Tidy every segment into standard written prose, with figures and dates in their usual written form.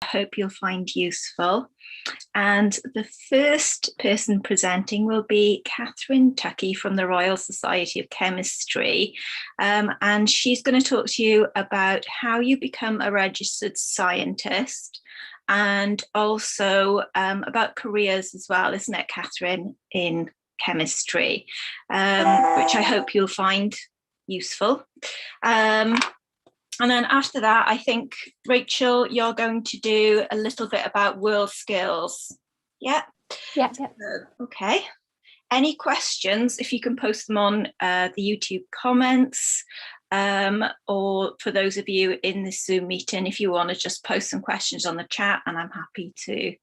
hope you'll find useful. And the first person presenting will be Catherine Tuckey from the Royal Society of Chemistry. And she's going to talk to you about how you become a registered scientist, and also about careers as well, isn't it, Catherine, in chemistry, which I hope you'll find useful. And then after that, I think, Rachel, you're going to do a little bit about world skills. Yeah? Yeah. Okay. Any questions, if you can post them on the YouTube comments, or for those of you in the Zoom meeting, if you want to just post some questions on the chat, and I'm happy to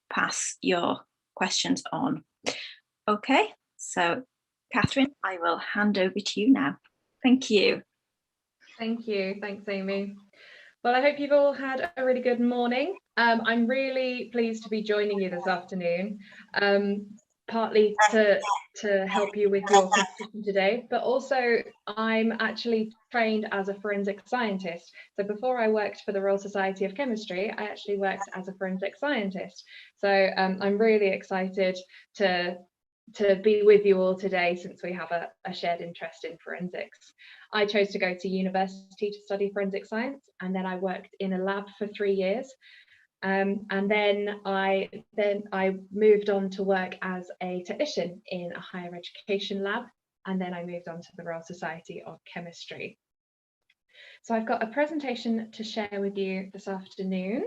pass your questions on. Okay, so Catherine, I will hand over to you now. Thank you. Thank you. Thanks, Amy. Well, I hope you've all had a really good morning. I'm really pleased to be joining you this afternoon, partly to help you with your competition today, but also I'm actually trained as a forensic scientist. So before I worked for the Royal Society of Chemistry, I actually worked as a forensic scientist. So I'm really excited to be with you all today, since we have a shared interest in forensics. I chose to go to university to study forensic science, and then I worked in a lab for 3 years. And then I moved on to work as a technician in a higher education lab, and then I moved on to the Royal Society of Chemistry. So I've got a presentation to share with you this afternoon.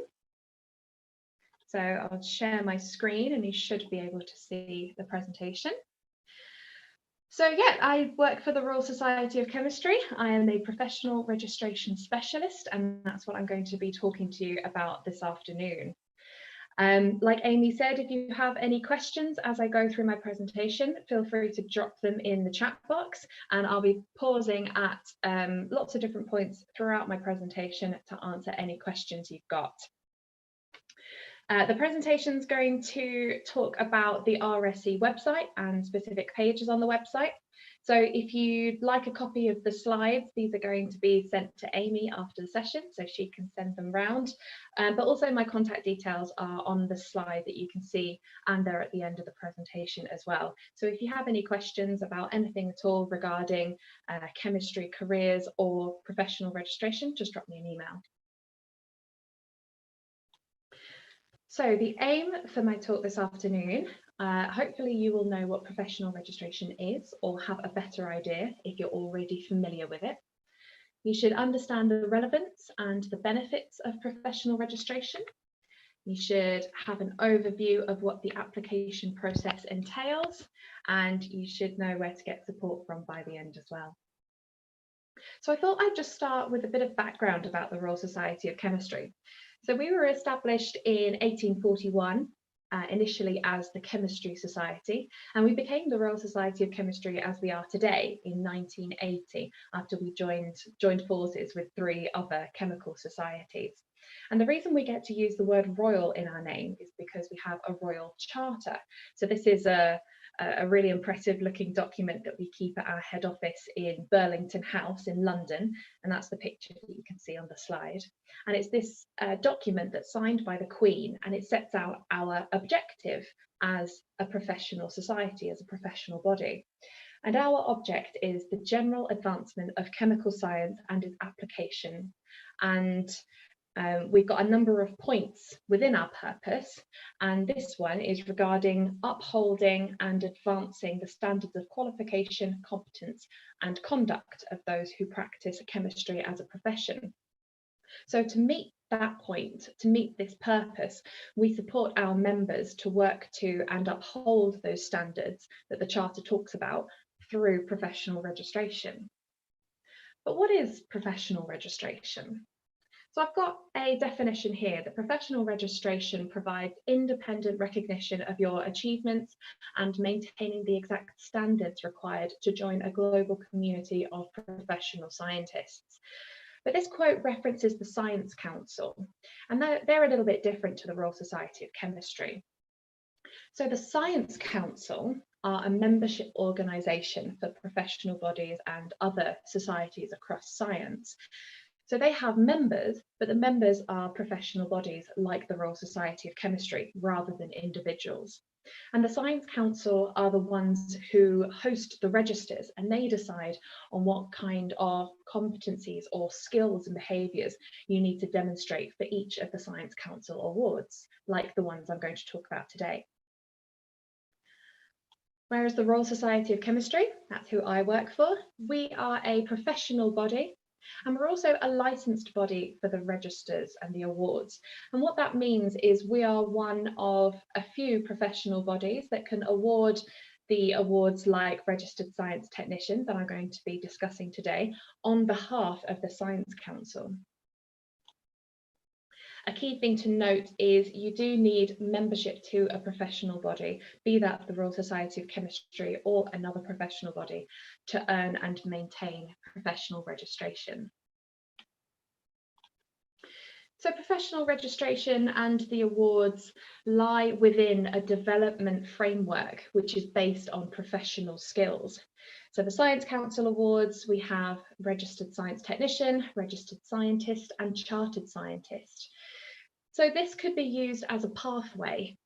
So I'll share my screen and you should be able to see the presentation. So yeah, I work for the Royal Society of Chemistry. I am a professional registration specialist, and that's what I'm going to be talking to you about this afternoon. Like Amy said, if you have any questions as I go through my presentation, feel free to drop them in the chat box, and I'll be pausing at lots of different points throughout my presentation to answer any questions you've got. The presentation is going to talk about the RSC website and specific pages on the website. So if you'd like a copy of the slides, these are going to be sent to Amy after the session, so she can send them round. But also my contact details are on the slide that you can see, and they're at the end of the presentation as well. So if you have any questions about anything at all regarding chemistry careers or professional registration, just drop me an email. So the aim for my talk this afternoon, hopefully you will know what professional registration is, or have a better idea if you're already familiar with it. You should understand the relevance and the benefits of professional registration. You should have an overview of what the application process entails, and you should know where to get support from by the end as well. So I thought I'd just start with a bit of background about the Royal Society of Chemistry. So we were established in 1841, initially as the Chemistry Society, and we became the Royal Society of Chemistry as we are today in 1980, after we joined forces with 3 other chemical societies. And the reason we get to use the word royal in our name is because we have a royal charter. So this is a really impressive looking document that we keep at our head office in Burlington House in London, and that's the picture that you can see on the slide. And it's this document that's signed by the Queen, and it sets out our objective as a professional society, as a professional body. And our object is the general advancement of chemical science and its application. And we've got a number of points within our purpose, and this one is regarding upholding and advancing the standards of qualification, competence and conduct of those who practice chemistry as a profession. So to meet that point, to meet this purpose, we support our members to work to and uphold those standards that the Charter talks about through professional registration. But what is professional registration? So I've got a definition here that professional registration provides independent recognition of your achievements and maintaining the exact standards required to join a global community of professional scientists. But this quote references the Science Council, and they're a little bit different to the Royal Society of Chemistry. So the Science Council are a membership organisation for professional bodies and other societies across science. So they have members, but the members are professional bodies like the Royal Society of Chemistry rather than individuals. And the Science Council are the ones who host the registers, and they decide on what kind of competencies or skills and behaviours you need to demonstrate for each of the Science Council awards, like the ones I'm going to talk about today. Whereas the Royal Society of Chemistry, that's who I work for, we are a professional body, and we're also a licensed body for the registers and the awards. And what that means is we are one of a few professional bodies that can award the awards like Registered Science Technician that I'm going to be discussing today on behalf of the Science Council. A key thing to note is you do need membership to a professional body, be that the Royal Society of Chemistry or another professional body, to earn and maintain professional registration. So professional registration and the awards lie within a development framework which is based on professional skills. So the Science Council Awards, we have Registered Science Technician, Registered Scientist and Chartered Scientist. So this could be used as a pathway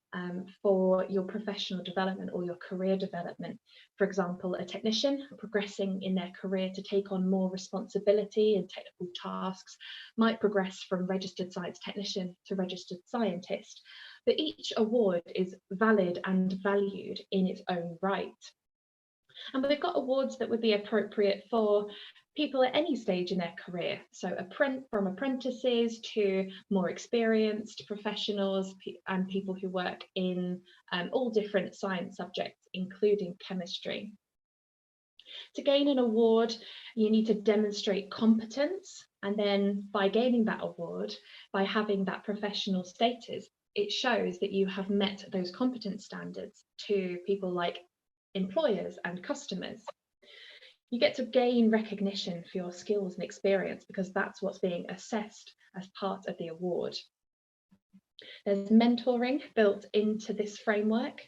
for your professional development or your career development. For example, a technician progressing in their career to take on more responsibility and technical tasks might progress from registered science technician to registered scientist, but each award is valid and valued in its own right. And we've got awards that would be appropriate for people at any stage in their career. So from apprentices to more experienced professionals and people who work in all different science subjects, including chemistry. To gain an award, you need to demonstrate competence. And then by gaining that award, by having that professional status, it shows that you have met those competence standards to people like employers and customers. You get to gain recognition for your skills and experience because that's what's being assessed as part of the award. There's mentoring built into this framework,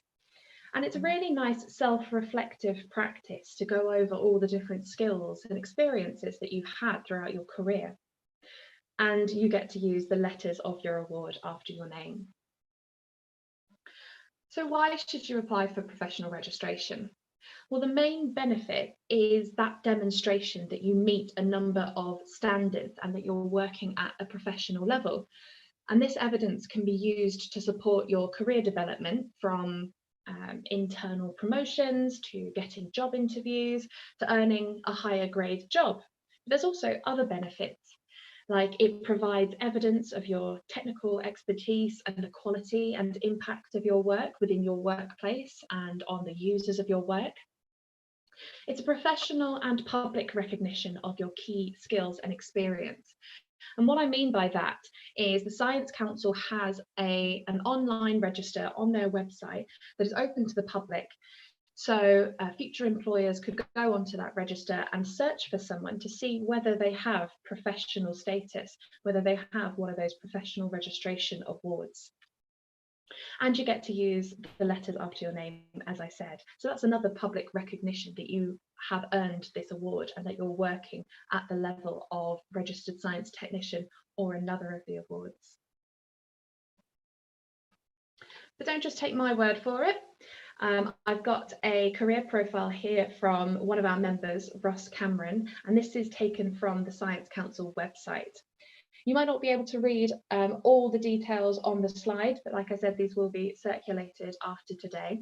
and it's a really nice self-reflective practice to go over all the different skills and experiences that you've had throughout your career. And you get to use the letters of your award after your name. So why should you apply for professional registration? Well, the main benefit is that demonstration that you meet a number of standards and that you're working at a professional level. And this evidence can be used to support your career development from internal promotions to getting job interviews to earning a higher grade job. There's also other benefits, like it provides evidence of your technical expertise and the quality and impact of your work within your workplace and on the users of your work. It's a professional and public recognition of your key skills and experience. And what I mean by that is the Science Council has an online register on their website that is open to the public. So future employers could go onto that register and search for someone to see whether they have professional status, whether they have one of those professional registration awards. And you get to use the letters after your name, as I said. So that's another public recognition that you have earned this award and that you're working at the level of Registered Science Technician or another of the awards. But don't just take my word for it. I've got a career profile here from one of our members, Ross Cameron, and this is taken from the Science Council website. You might not be able to read all the details on the slide, but like I said, these will be circulated after today.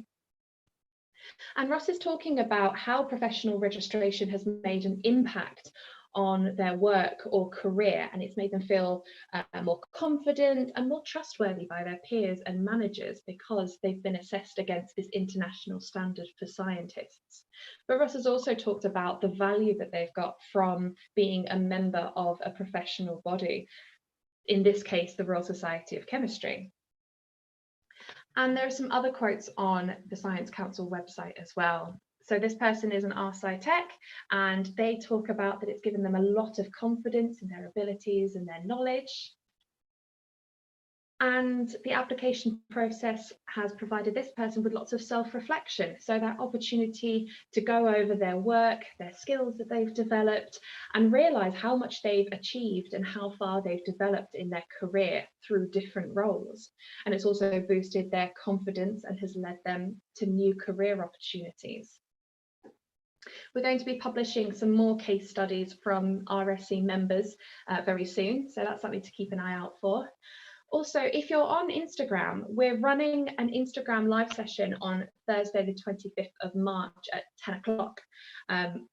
And Ross is talking about how professional registration has made an impact on their work or career, and it's made them feel more confident and more trustworthy by their peers and managers because they've been assessed against this international standard for scientists. But Ross has also talked about the value that they've got from being a member of a professional body, in this case, the Royal Society of Chemistry. And there are some other quotes on the Science Council website as well. So this person is an RSci Tech, and they talk about that it's given them a lot of confidence in their abilities and their knowledge. And the application process has provided this person with lots of self-reflection. So that opportunity to go over their work, their skills that they've developed, and realise how much they've achieved and how far they've developed in their career through different roles. And it's also boosted their confidence and has led them to new career opportunities. We're going to be publishing some more case studies from RSC members very soon, so that's something to keep an eye out for. Also, if you're on Instagram, we're running an Instagram live session on Thursday, the 25th of March at 10 o'clock,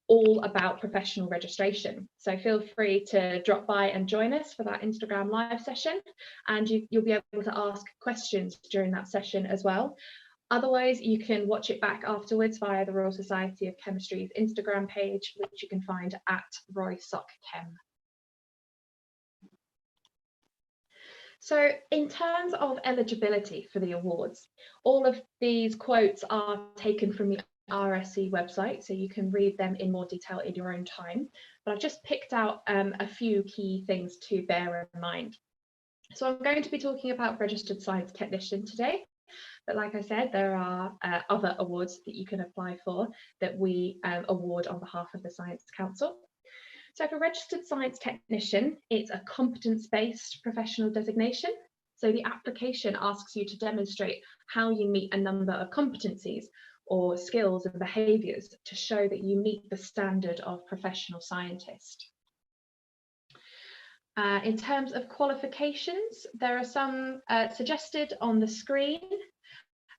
all about professional registration. So feel free to drop by and join us for that Instagram live session, and you'll be able to ask questions during that session as well. Otherwise, you can watch it back afterwards via the Royal Society of Chemistry's Instagram page, which you can find at RoySocChem. So in terms of eligibility for the awards, all of these quotes are taken from the RSC website, so you can read them in more detail in your own time. But I've just picked out a few key things to bear in mind. So I'm going to be talking about Registered Science Technician today. But like I said, there are other awards that you can apply for that we award on behalf of the Science Council. So for Registered Science Technician, it's a competence-based professional designation. So the application asks you to demonstrate how you meet a number of competencies or skills and behaviours to show that you meet the standard of professional scientist. In terms of qualifications, there are some suggested on the screen.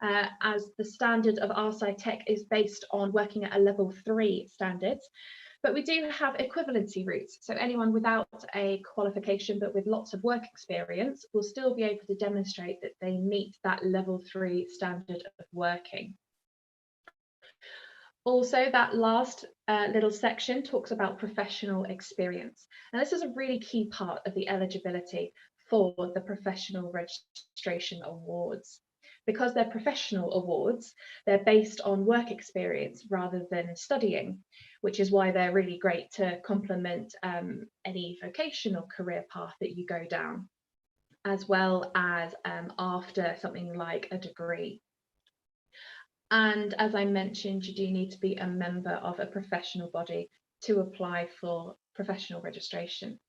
As the standard of RSci Tech is based on working at a level 3 standard. But we do have equivalency routes. So anyone without a qualification but with lots of work experience will still be able to demonstrate that they meet that level 3 standard of working. Also, that last little section talks about professional experience. Now, this is a really key part of the eligibility for the Professional Registration Awards. Because they're professional awards, they're based on work experience rather than studying, which is why they're really great to complement any vocational career path that you go down, as well as after something like a degree. And as I mentioned, you do need to be a member of a professional body to apply for professional registration.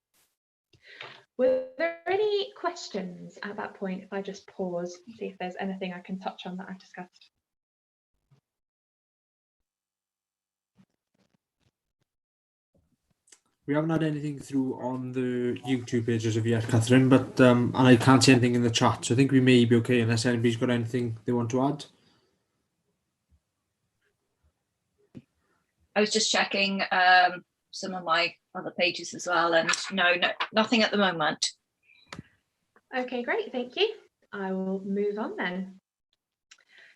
Were there any questions at that point? If I just pause and see if there's anything I can touch on that I've discussed. We haven't had anything through on the YouTube pages of yet, Catherine, but and I can't see anything in the chat, so I think we may be okay unless anybody's got anything they want to add. I was just checking some of my other pages as well, and no, nothing at the moment. Okay, great, thank you. I will move on then.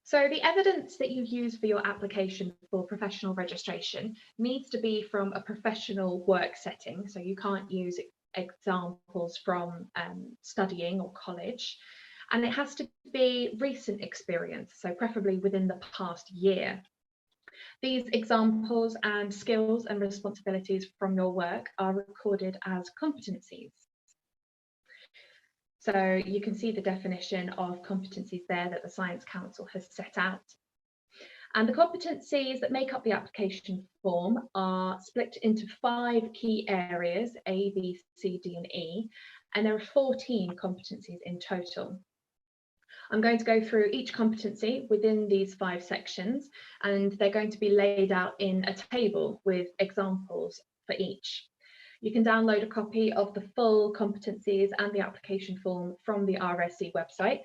So the evidence that you use for your application for professional registration needs to be from a professional work setting. So you can't use examples from studying or college. And it has to be recent experience, so preferably within the past year. These examples and skills and responsibilities from your work are recorded as competencies. So you can see the definition of competencies there that the Science Council has set out. And the competencies that make up the application form are split into 5 key areas, A, B, C, D, and E, and there are 14 competencies in total. I'm going to go through each competency within these 5 sections, and they're going to be laid out in a table with examples for each. You can download a copy of the full competencies and the application form from the RSC website.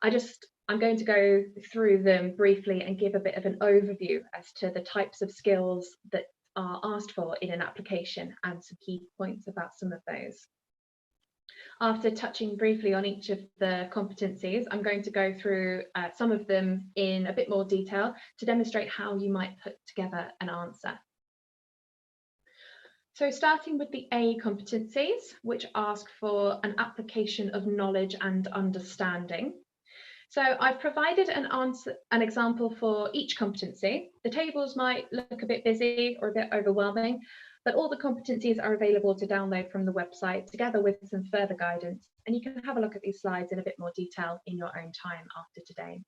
I'm going to go through them briefly and give a bit of an overview as to the types of skills that are asked for in an application and some key points about some of those. After touching briefly on each of the competencies, I'm going to go through some of them in a bit more detail to demonstrate how you might put together an answer. So starting with the A competencies, which ask for an application of knowledge and understanding. So I've provided an example for each competency. The tables might look a bit busy or a bit overwhelming, But all the competencies are available to download from the website, together with some further guidance, and you can have a look at these slides in a bit more detail in your own time after today.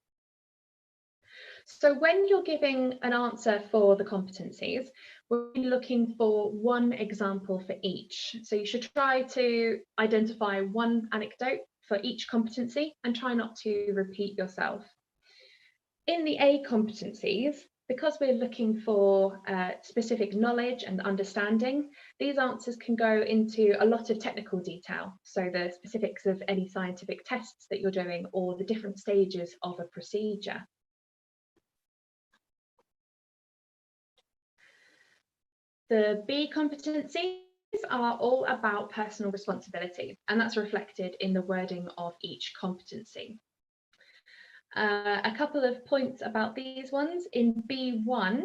So when you're giving an answer for the competencies, we're looking for one example for each. So you should try to identify one anecdote for each competency and try not to repeat yourself. In the A competencies, because we're looking for specific knowledge and understanding, these answers can go into a lot of technical detail. So the specifics of any scientific tests that you're doing or the different stages of a procedure. The B competencies are all about personal responsibility, and that's reflected in the wording of each competency. A couple of points about these ones. In B1,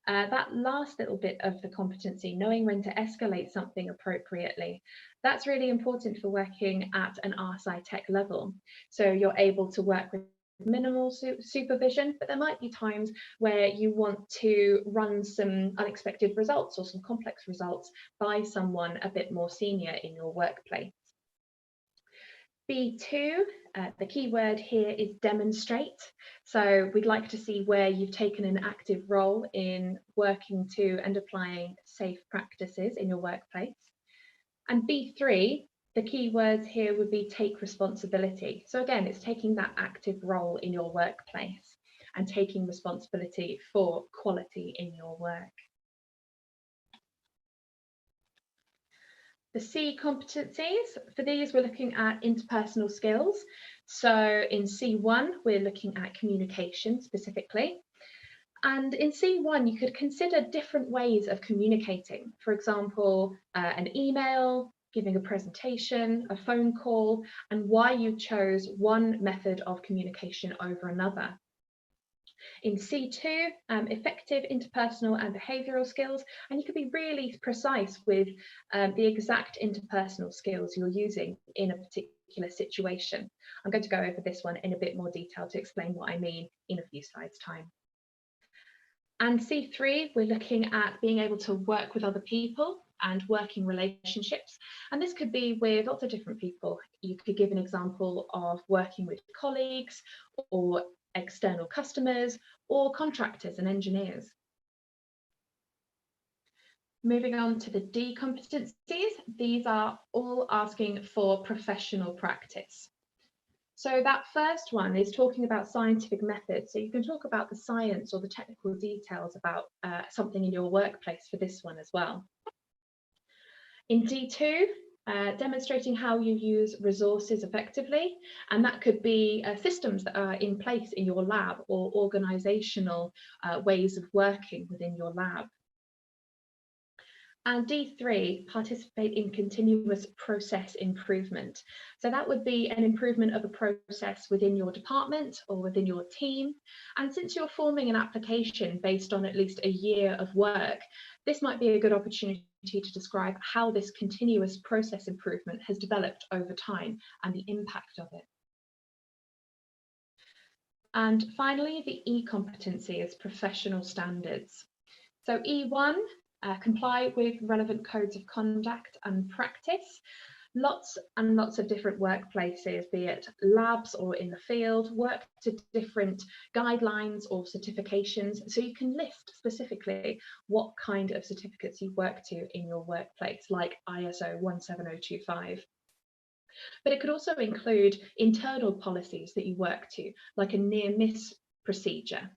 that last little bit of the competency, knowing when to escalate something appropriately, that's really important for working at an RSci Tech level. So you're able to work with minimal supervision, but there might be times where you want to run some unexpected results or some complex results by someone a bit more senior in your workplace. B2, the key word here is demonstrate. So we'd like to see where you've taken an active role in working to and applying safe practices in your workplace. And B3, the key words here would be take responsibility. So again, it's taking that active role in your workplace and taking responsibility for quality in your work. The C competencies, for these we're looking at interpersonal skills. So in C1, we're looking at communication specifically. And in C1, you could consider different ways of communicating. For example, an email, giving a presentation, a phone call, and why you chose one method of communication over another. In C2, effective interpersonal and behavioural skills, and you could be really precise with the exact interpersonal skills you're using in a particular situation. I'm going to go over this one in a bit more detail to explain what I mean in a few slides' time. And C3, we're looking at being able to work with other people and working relationships. And this could be with lots of different people. You could give an example of working with colleagues or external customers or contractors and engineers. Moving on to the D competencies, these are all asking for professional practice. So that first one is talking about scientific methods. So you can talk about the science or the technical details about something in your workplace for this one as well. In D2, demonstrating how you use resources effectively, and that could be systems that are in place in your lab or organisational ways of working within your lab. And D3, participate in continuous process improvement. So that would be an improvement of a process within your department or within your team. And since you're forming an application based on at least a year of work, this might be a good opportunity to describe how this continuous process improvement has developed over time and the impact of it. And finally, the E competency is professional standards. So E1, comply with relevant codes of conduct and practice. Lots and lots of different workplaces, be it labs or in the field, work to different guidelines or certifications. So you can list specifically what kind of certificates you work to in your workplace, like ISO 17025. But it could also include internal policies that you work to, like a near-miss procedure.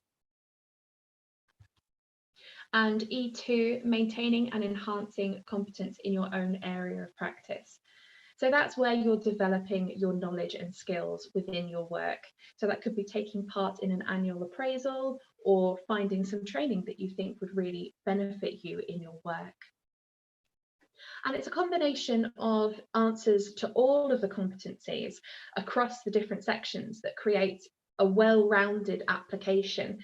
And E2, maintaining and enhancing competence in your own area of practice. So that's where you're developing your knowledge and skills within your work. So that could be taking part in an annual appraisal or finding some training that you think would really benefit you in your work. And it's a combination of answers to all of the competencies across the different sections that creates a well-rounded application.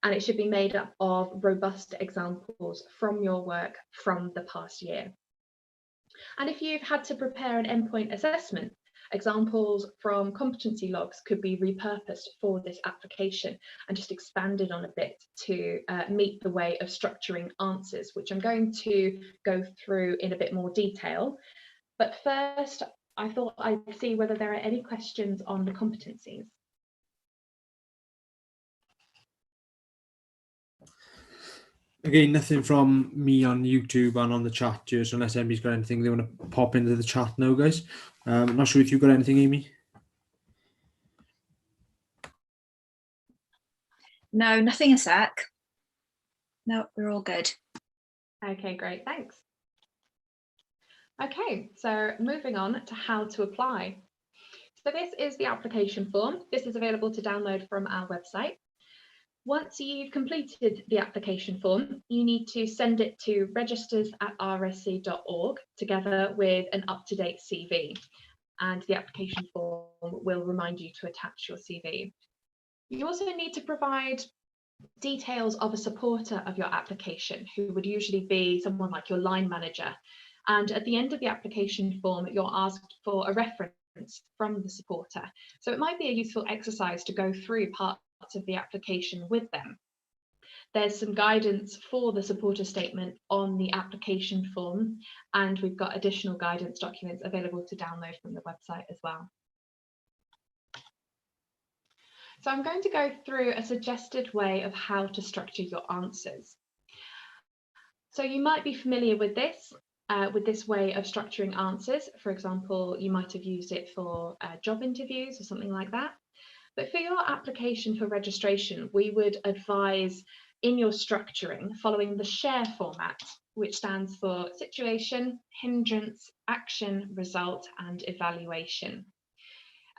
And it should be made up of robust examples from your work from the past year. And if you've had to prepare an endpoint assessment, Examples from competency logs could be repurposed for this application and just expanded on a bit to meet the way of structuring answers, which I'm going to go through in a bit more detail. But first, I thought I'd see whether there are any questions on the competencies. Again, nothing from me on YouTube and on the chat, just unless anybody's got anything they want to pop into the chat now, guys. I'm not sure if you've got anything, Amy. No, nothing in sec. No, we're all good. Okay, great, thanks. Okay, so moving on to how to apply. So this is the application form. This is available to download from our website. Once you've completed the application form, you need to send it to registers@rsc.org together with an up-to-date CV. And the application form will remind you to attach your CV. You also need to provide details of a supporter of your application, who would usually be someone like your line manager. And at the end of the application form, you're asked for a reference from the supporter. So it might be a useful exercise to go through parts of the application with them. There's some guidance for the supporter statement on the application form, and we've got additional guidance documents available to download from the website as well. So I'm going to go through a suggested way of how to structure your answers. So you might be familiar with this way of structuring answers. For example, you might have used it for job interviews or something like that. But for your application for registration, we would advise in your structuring following the SHARE format, which stands for situation, hindrance, action, result, and evaluation.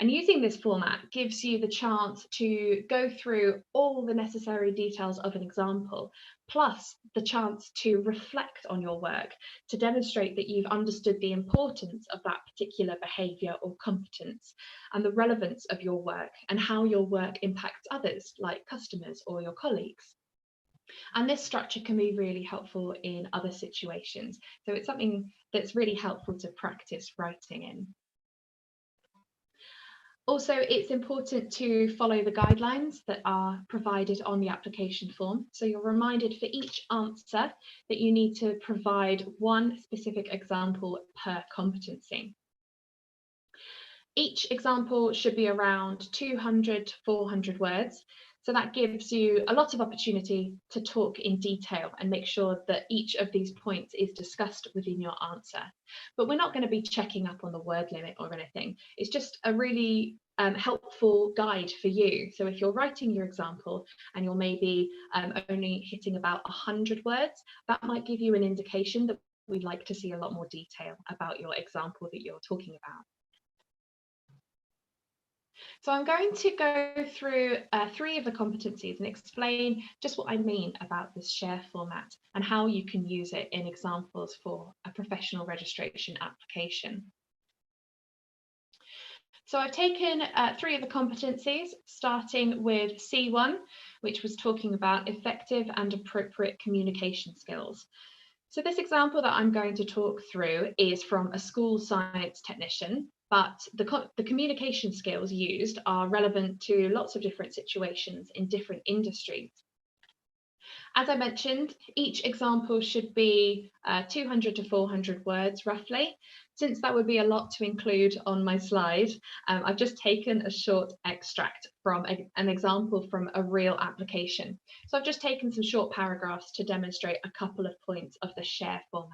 And using this format gives you the chance to go through all the necessary details of an example, plus the chance to reflect on your work to demonstrate that you've understood the importance of that particular behaviour or competence and the relevance of your work and how your work impacts others, like customers or your colleagues. And this structure can be really helpful in other situations. So it's something that's really helpful to practice writing in. Also, it's important to follow the guidelines that are provided on the application form. So you're reminded for each answer that you need to provide one specific example per competency. Each example should be around 200 to 400 words. So that gives you a lot of opportunity to talk in detail and make sure that each of these points is discussed within your answer. But we're not going to be checking up on the word limit or anything. It's just a really helpful guide for you. So if you're writing your example and you're maybe only hitting about 100 words, that might give you an indication that we'd like to see a lot more detail about your example that you're talking about. So I'm going to go through 3 of the competencies and explain just what I mean about this SHARE format and how you can use it in examples for a professional registration application. So I've taken 3 of the competencies, starting with C1, which was talking about effective and appropriate communication skills. So this example that I'm going to talk through is from a school science technician, but the communication skills used are relevant to lots of different situations in different industries. As I mentioned, each example should be 200 to 400 words roughly. Since that would be a lot to include on my slide, I've just taken a short extract from an example from a real application. So I've just taken some short paragraphs to demonstrate a couple of points of the SHARE format.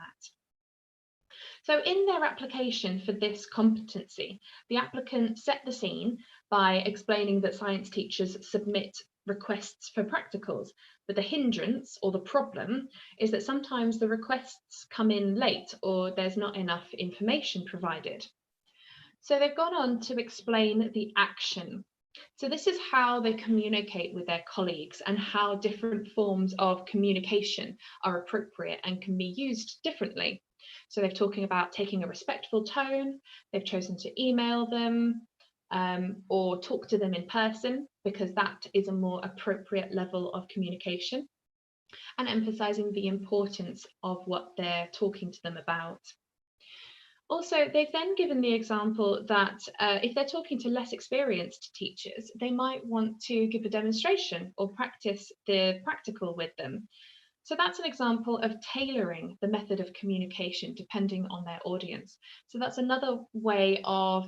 So in their application for this competency, the applicant set the scene by explaining that science teachers submit requests for practicals, but the hindrance or the problem is that sometimes the requests come in late or there's not enough information provided. So they've gone on to explain the action. So this is how they communicate with their colleagues and how different forms of communication are appropriate and can be used differently. So they're talking about taking a respectful tone, they've chosen to email them or talk to them in person because that is a more appropriate level of communication, and emphasising the importance of what they're talking to them about. Also, they've then given the example that if they're talking to less experienced teachers, they might want to give a demonstration or practice the practical with them. So that's an example of tailoring the method of communication depending on their audience. So that's another way of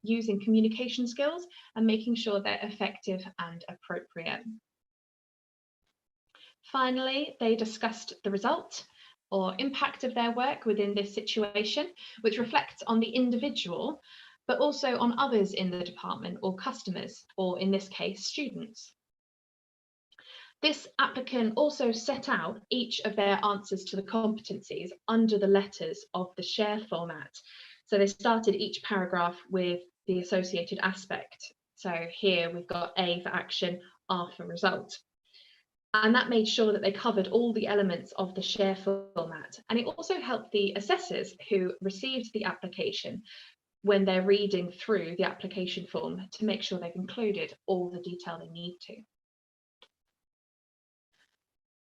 using communication skills and making sure they're effective and appropriate. Finally, they discussed the result or impact of their work within this situation, which reflects on the individual, but also on others in the department or customers, or in this case, students. This applicant also set out each of their answers to the competencies under the letters of the share format. So they started each paragraph with the associated aspect. So here we've got A for action, R for result. And that made sure that they covered all the elements of the share format. And it also helped the assessors who received the application when they're reading through the application form to make sure they've included all the detail they need to.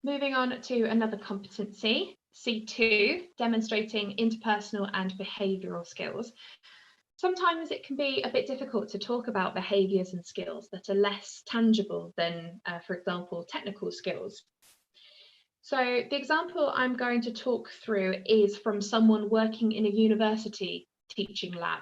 Moving on to another competency, C2, demonstrating interpersonal and behavioural skills. Sometimes it can be a bit difficult to talk about behaviours and skills that are less tangible than, for example, technical skills. So the example I'm going to talk through is from someone working in a university teaching lab.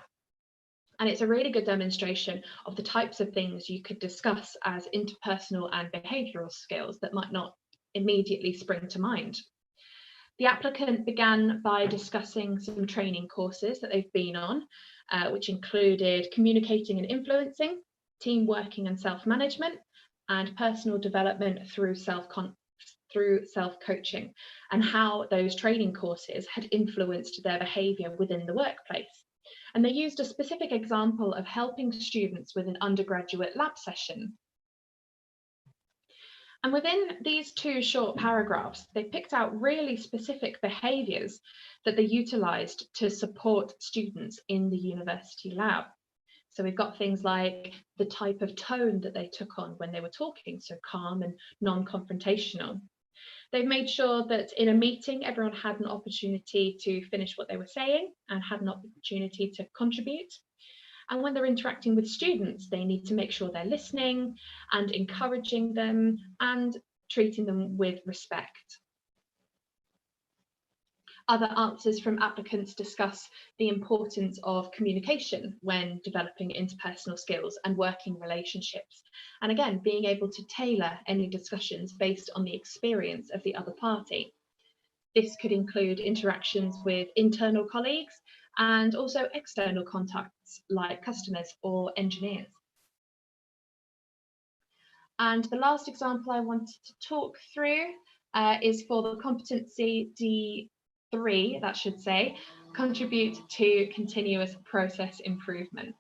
And it's a really good demonstration of the types of things you could discuss as interpersonal and behavioural skills that might not immediately spring to mind. The applicant began by discussing some training courses that they've been on, which included communicating and influencing, team working and self-management, and personal development through self-coaching, and how those training courses had influenced their behaviour within the workplace. And they used a specific example of helping students with an undergraduate lab session. And within these two short paragraphs, they picked out really specific behaviours that they utilised to support students in the university lab. So we've got things like the type of tone that they took on when they were talking, so calm and non-confrontational. They've made sure that in a meeting, everyone had an opportunity to finish what they were saying and had an opportunity to contribute. And when they're interacting with students, they need to make sure they're listening and encouraging them and treating them with respect. Other answers from applicants discuss the importance of communication when developing interpersonal skills and working relationships. And again, being able to tailor any discussions based on the experience of the other party. This could include interactions with internal colleagues and also external contacts like customers or engineers. And the last example I wanted to talk through is for the competency D3, that should say, contribute to continuous process improvement.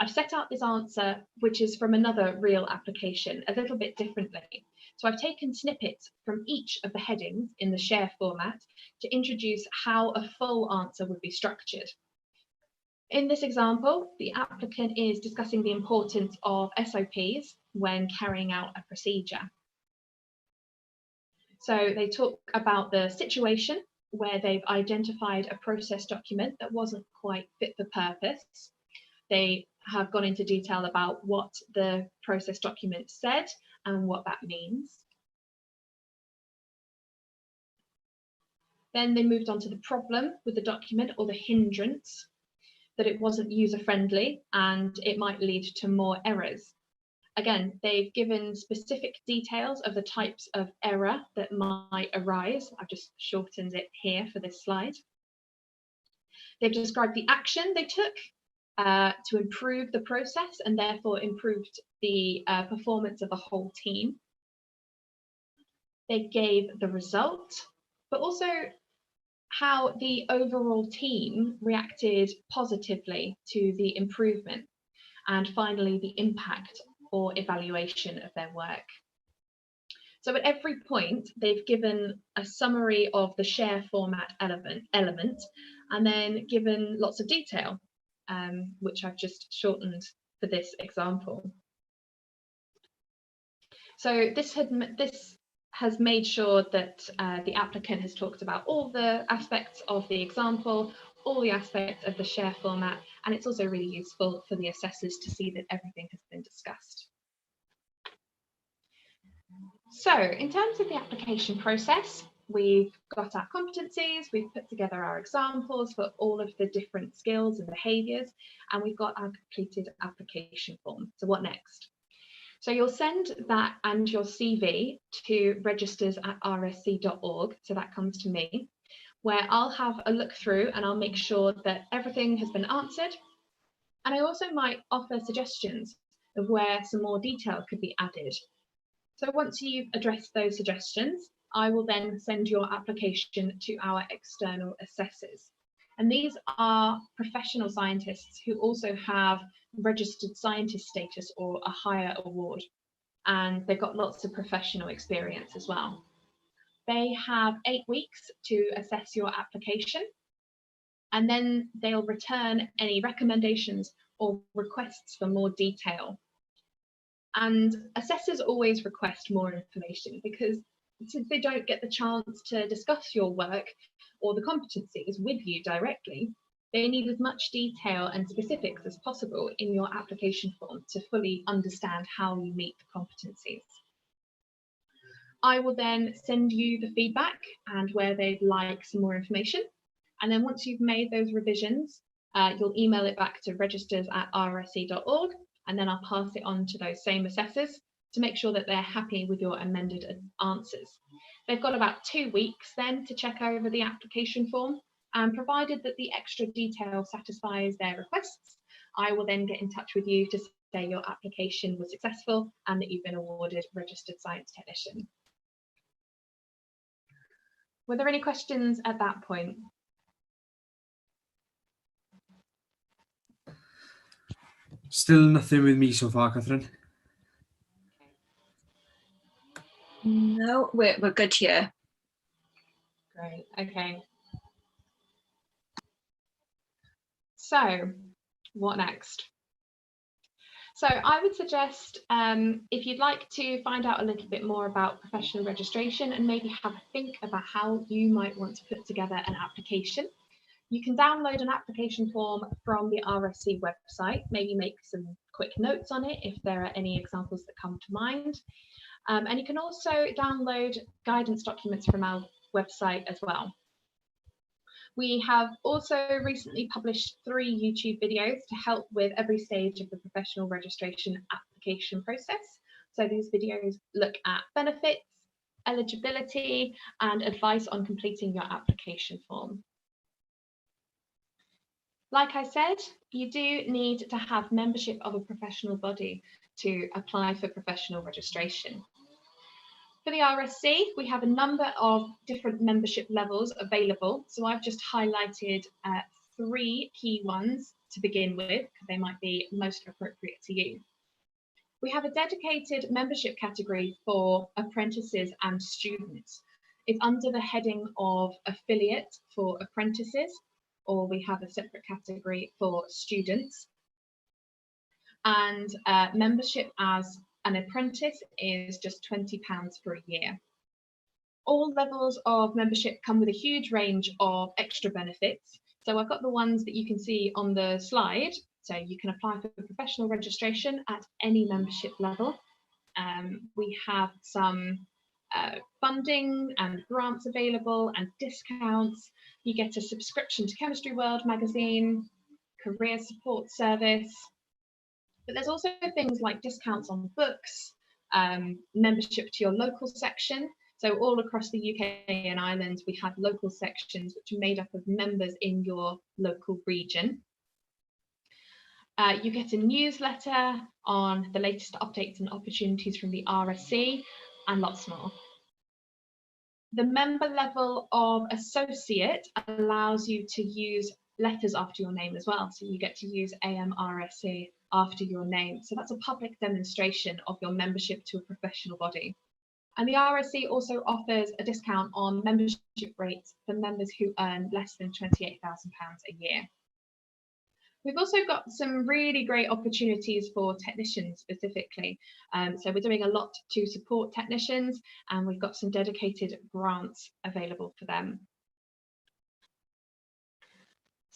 I've set out this answer, which is from another real application, a little bit differently. So I've taken snippets from each of the headings in the share format to introduce how a full answer would be structured. In this example, the applicant is discussing the importance of SOPs when carrying out a procedure. So they talk about the situation where they've identified a process document that wasn't quite fit for purpose. They have gone into detail about what the process document said and what that means. Then they moved on to the problem with the document, or the hindrance, that it wasn't user-friendly and it might lead to more errors. Again, they've given specific details of the types of error that might arise. I've just shortened it here for this slide. They've described the action they took to improve the process and therefore improved the performance of the whole team. They gave the result, but also how the overall team reacted positively to the improvement, and finally the impact or evaluation of their work. So at every point, they've given a summary of the share format element and then given lots of detail, which I've just shortened for this example. So this has made sure that the applicant has talked about all the aspects of the example, all the aspects of the share format, and it's also really useful for the assessors to see that everything has been discussed. So in terms of the application process, we've got our competencies, we've put together our examples for all of the different skills and behaviours, and we've got our completed application form. So what next? So you'll send that and your CV to registers@rsc.org, so that comes to me, where I'll have a look through and I'll make sure that everything has been answered. And I also might offer suggestions of where some more detail could be added. So once you've addressed those suggestions, I will then send your application to our external assessors. And these are professional scientists who also have registered scientist status or a higher award. And they've got lots of professional experience as well. They have 8 weeks to assess your application, and then they'll return any recommendations or requests for more detail. And assessors always request more information because since they don't get the chance to discuss your work or the competencies with you directly, they need as much detail and specifics as possible in your application form to fully understand how you meet the competencies. I will then send you the feedback and where they'd like some more information. And then once you've made those revisions, you'll email it back to registers@rsc.org, and then I'll pass it on to those same assessors to make sure that they're happy with your amended answers. They've got about 2 weeks then to check over the application form, and provided that the extra detail satisfies their requests, I will then get in touch with you to say your application was successful and that you've been awarded Registered Science Technician. Were there any questions at that point? Still nothing with me so far, Catherine. No, we're good here. Great, okay. So, what next? So I would suggest if you'd like to find out a little bit more about professional registration and maybe have a think about how you might want to put together an application, you can download an application form from the RSC website, maybe make some quick notes on it if there are any examples that come to mind. And you can also download guidance documents from our website as well. We have also recently published 3 YouTube videos to help with every stage of the professional registration application process. So these videos look at benefits, eligibility, and advice on completing your application form. Like I said, you do need to have membership of a professional body to apply for professional registration. For the RSC, we have a number of different membership levels available. So I've just highlighted 3 key ones to begin with, because they might be most appropriate to you. We have a dedicated membership category for apprentices and students. It's under the heading of affiliate for apprentices, or we have a separate category for students. And membership as an apprentice is just £20 for a year. All levels of membership come with a huge range of extra benefits. So I've got the ones that you can see on the slide. So you can apply for professional registration at any membership level. We have some funding and grants available and discounts. You get a subscription to Chemistry World magazine, career support service. But there's also things like discounts on books, membership to your local section. So all across the UK and Ireland, we have local sections which are made up of members in your local region. You get a newsletter on the latest updates and opportunities from the RSC and lots more. The member level of associate allows you to use letters after your name as well. So you get to use AMRSC after your name. So that's a public demonstration of your membership to a professional body. And the RSC also offers a discount on membership rates for members who earn less than £28,000 a year. We've also got some really great opportunities for technicians specifically. So we're doing a lot to support technicians, and we've got some dedicated grants available for them.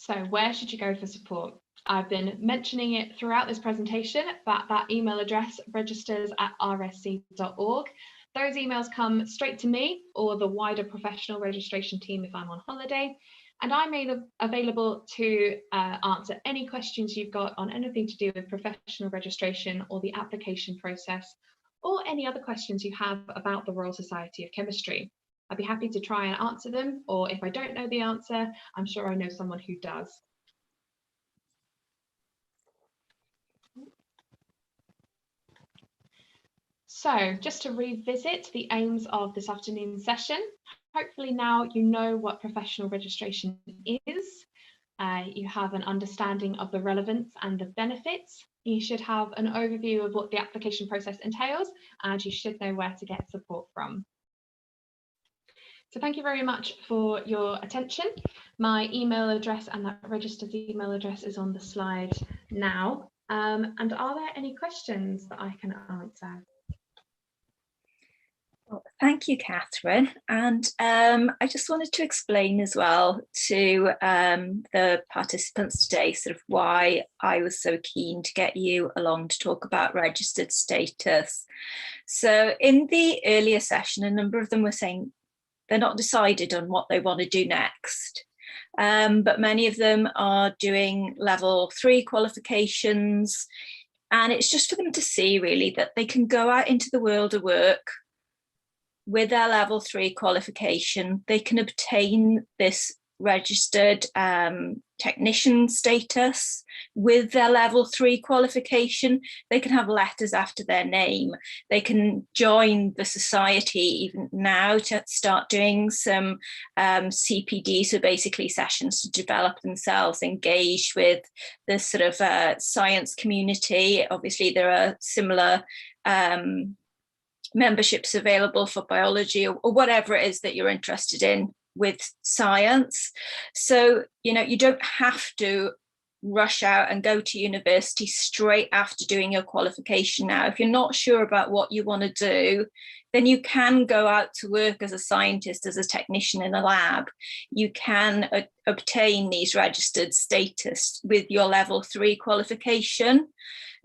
So where should you go for support? I've been mentioning it throughout this presentation, but that email address, registers@rsc.org. Those emails come straight to me or the wider professional registration team if I'm on holiday, and I'm available to answer any questions you've got on anything to do with professional registration or the application process, or any other questions you have about the Royal Society of Chemistry. I'd be happy to try and answer them, or if I don't know the answer, I'm sure I know someone who does. So just to revisit the aims of this afternoon's session, hopefully now you know what professional registration is. You have an understanding of the relevance and the benefits. You should have an overview of what the application process entails, and you should know where to get support from. So thank you very much for your attention. My email address and that registered email address is on the slide now. And are there any questions that I can answer? Well, thank you, Catherine. And I just wanted to explain as well to the participants today sort of why I was so keen to get you along to talk about registered status. So in the earlier session, a number of them were saying they're not decided on what they want to do next. But many of them are doing level 3 qualifications. And it's just for them to see really that they can go out into the world of work with their level 3 qualification. They can obtain this registered technician status with their level 3 qualification. They can have letters after their name. They can join the society even now to start doing some CPD, so basically sessions to develop themselves, engaged with the sort of science community. Obviously there are similar memberships available for biology or whatever it is that you're interested in with science. So, you know, you don't have to rush out and go to university straight after doing your qualification now. If you're not sure about what you want to do, then you can go out to work as a scientist, as a technician in a lab. You can obtain these registered status with your level 3 qualification.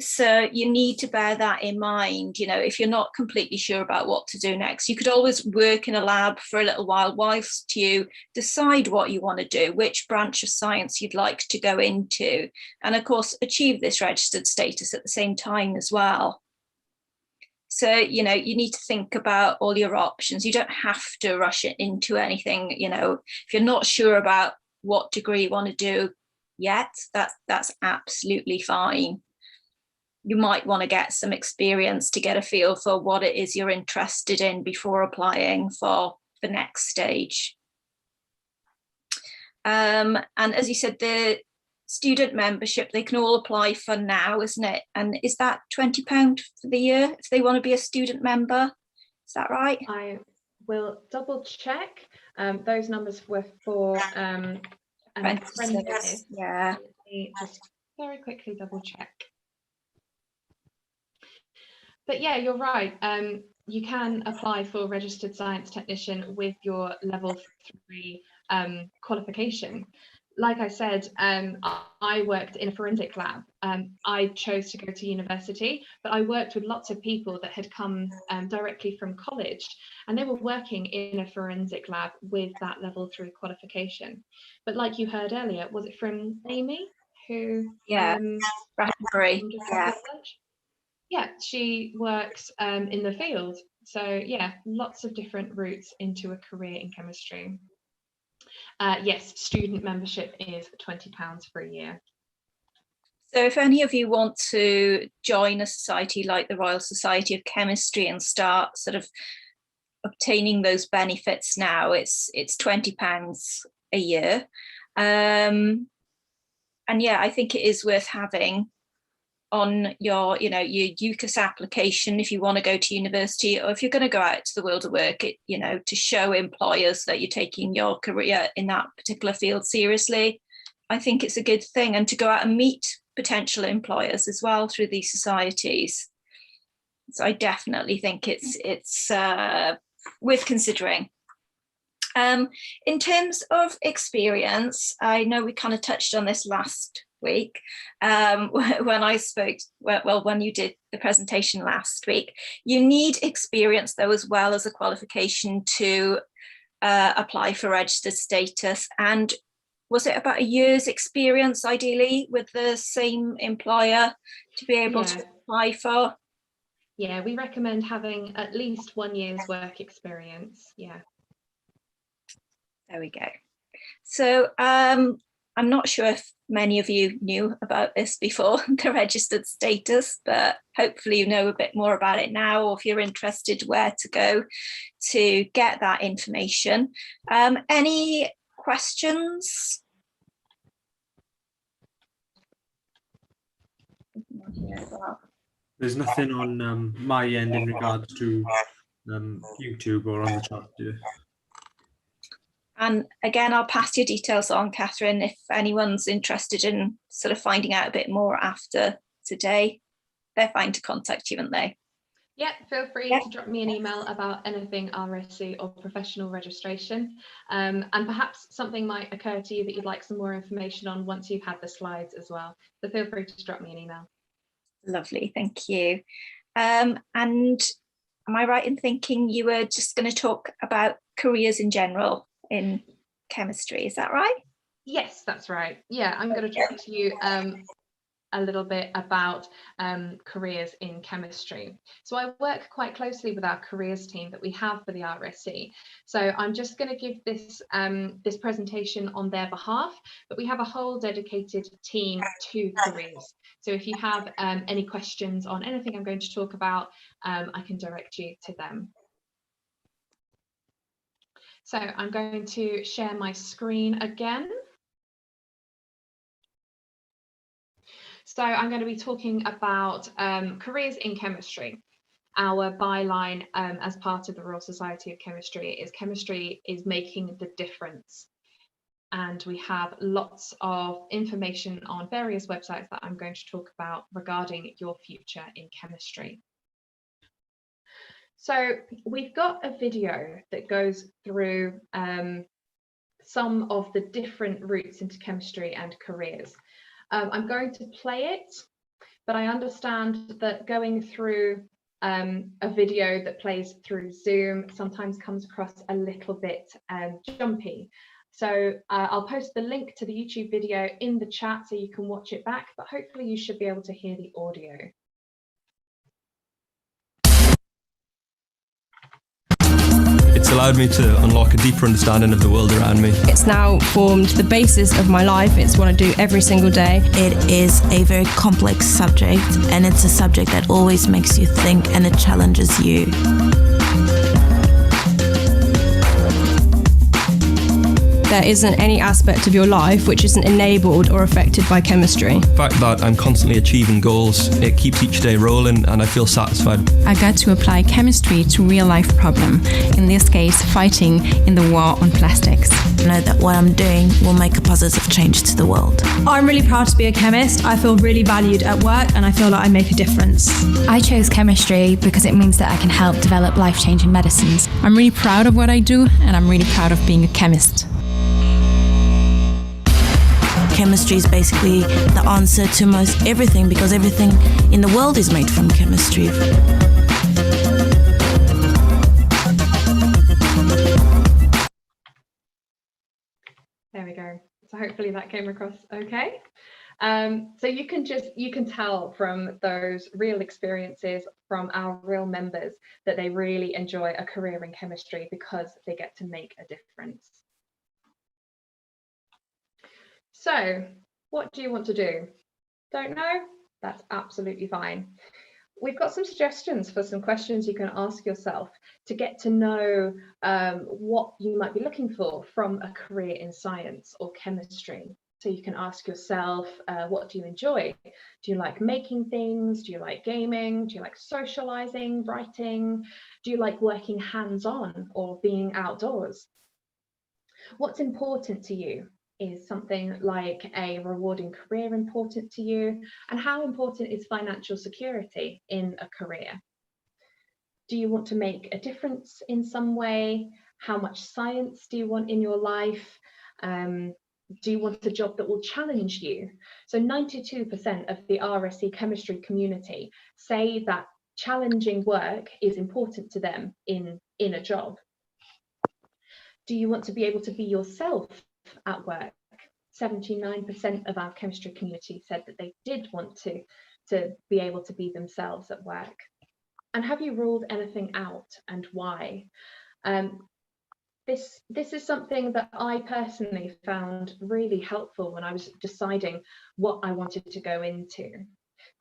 So you need to bear that in mind. You know, if you're not completely sure about what to do next, you could always work in a lab for a little while whilst you decide what you want to do, which branch of science you'd like to go into, and of course achieve this registered status at the same time as well. So, you know, you need to think about all your options. You don't have to rush it into anything. You know, if you're not sure about what degree you want to do yet, that's absolutely fine. You might want to get some experience to get a feel for what it is you're interested in before applying for the next stage. And as you said, the student membership, they can all apply for now, isn't it? And is that £20 for the year if they want to be a student member? Is that right? I will double check. Those numbers were for an apprentice. Yeah. Let me just very quickly double check. But yeah, you're right. You can apply for registered science technician with your level 3 qualification. Like I said, I worked in a forensic lab. I chose to go to university, but I worked with lots of people that had come directly from college, and they were working in a forensic lab with that level 3 qualification. But like you heard earlier, was it from Amy who? Yeah, Bradbury. Yeah. Yeah, she works in the field. So yeah, lots of different routes into a career in chemistry. Yes, student membership is £20 for a year. So if any of you want to join a society like the Royal Society of Chemistry and start sort of obtaining those benefits now, it's £20 a year. And yeah, I think it is worth having on your, you know, your UCAS application if you want to go to university, or if you're going to go out to the world of work, it, you know, to show employers that you're taking your career in that particular field seriously. I think it's a good thing, and to go out and meet potential employers as well through these societies. So I definitely think it's worth considering. In terms of experience, I know we kind of touched on this last week when I spoke, well, when you did the presentation last week. You need experience, though, as well as a qualification to apply for registered status. And was it about a year's experience, ideally, with the same employer to be able to apply for? Yeah, we recommend having at least 1 year's work experience. Yeah. There we go. So I'm not sure if many of you knew about this before, the registered status, but hopefully you know a bit more about it now, or if you're interested, where to go to get that information. Any questions? There's nothing on my end in regards to YouTube or on the chat. And again, I'll pass your details on, Catherine, if anyone's interested in sort of finding out a bit more after today. They're fine to contact you, aren't they? Yeah, feel free to drop me an email about anything RSC or professional registration. And perhaps something might occur to you that you'd like some more information on once you've had the slides as well. So feel free to drop me an email. Lovely, thank you. And am I right in thinking you were just going to talk about careers in general in chemistry, is that right? Yes, that's right. Yeah, I'm going to talk to you a little bit about careers in chemistry. So I work quite closely with our careers team that we have for the RSC. So I'm just going to give this this presentation on their behalf, but we have a whole dedicated team to careers. So if you have any questions on anything I'm going to talk about, I can direct you to them. So I'm going to share my screen again. So I'm going to be talking about careers in chemistry. Our byline as part of the Royal Society of Chemistry is making the difference. And we have lots of information on various websites that I'm going to talk about regarding your future in chemistry. So we've got a video that goes through some of the different routes into chemistry and careers. I'm going to play it, but I understand that going through a video that plays through Zoom sometimes comes across a little bit jumpy. So I'll post the link to the YouTube video in the chat so you can watch it back, but hopefully you should be able to hear the audio. It's allowed me to unlock a deeper understanding of the world around me. It's now formed the basis of my life. It's what I do every single day. It is a very complex subject, and it's a subject that always makes you think and it challenges you. There isn't any aspect of your life which isn't enabled or affected by chemistry. The fact that I'm constantly achieving goals, it keeps each day rolling and I feel satisfied. I got to apply chemistry to real-life problem, in this case fighting in the war on plastics. I know that what I'm doing will make a positive change to the world. I'm really proud to be a chemist. I feel really valued at work and I feel like I make a difference. I chose chemistry because it means that I can help develop life-changing medicines. I'm really proud of what I do and I'm really proud of being a chemist. Chemistry is basically the answer to most everything, because everything in the world is made from chemistry. There we go. So hopefully that came across okay. So you can tell from those real experiences from our real members that they really enjoy a career in chemistry because they get to make a difference. So what do you want to do? Don't know? That's absolutely fine. We've got some suggestions for some questions you can ask yourself to get to know what you might be looking for from a career in science or chemistry. So you can ask yourself, what do you enjoy? Do you like making things? Do you like gaming? Do you like socializing, writing? Do you like working hands-on or being outdoors? What's important to you? Is something like a rewarding career important to you? And how important is financial security in a career? Do you want to make a difference in some way? How much science do you want in your life? Do you want a job that will challenge you? So 92% of the RSE chemistry community say that challenging work is important to them in a job. Do you want to be able to be yourself at work? 79% of our chemistry community said that they did want to be able to be themselves at work. And have you ruled anything out, and why? This is something that I personally found really helpful when I was deciding what I wanted to go into.